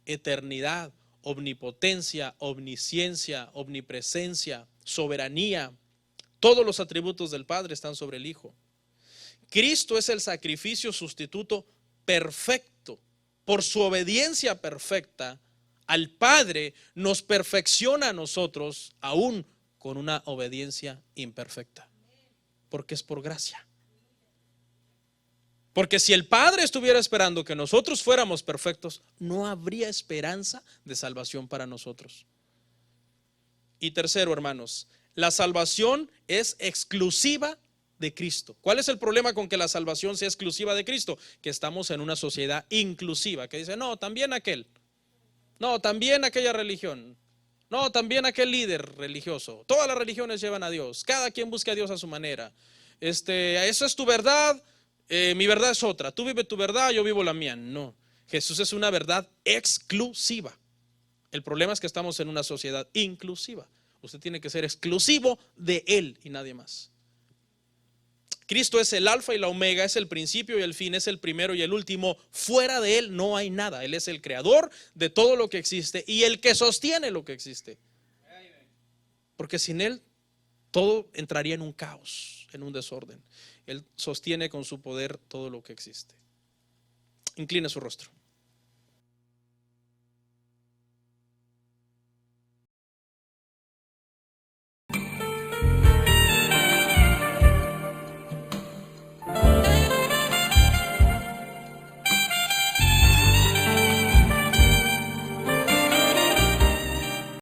eternidad, omnipotencia, omnisciencia, omnipresencia, soberanía. Todos los atributos del Padre están sobre el Hijo. Cristo es el sacrificio sustituto perfecto. Por su obediencia perfecta al Padre, nos perfecciona a nosotros, aún con una obediencia imperfecta, porque es por gracia. Porque si el Padre estuviera esperando que nosotros fuéramos perfectos, no habría esperanza de salvación para nosotros. Y tercero, hermanos, la salvación es exclusiva de Cristo. ¿Cuál es el problema con que la salvación sea exclusiva de Cristo? Que estamos en una sociedad inclusiva, que dice, no, también aquel, no, también aquella religión, no, también aquel líder religioso. Todas las religiones llevan a Dios, cada quien busca a Dios a su manera. Eso es tu verdad. Mi verdad es otra, tú vives tu verdad, yo vivo la mía. No, Jesús es una verdad exclusiva. El problema es que estamos en una sociedad inclusiva. Usted tiene que ser exclusivo de Él y nadie más. Cristo es el alfa y la omega, es el principio y el fin, es el primero y el último. Fuera de Él no hay nada. Él es el creador de todo lo que existe y el que sostiene lo que existe. Porque sin Él todo entraría en un caos, en un desorden. Él sostiene con su poder todo lo que existe. Incline su rostro.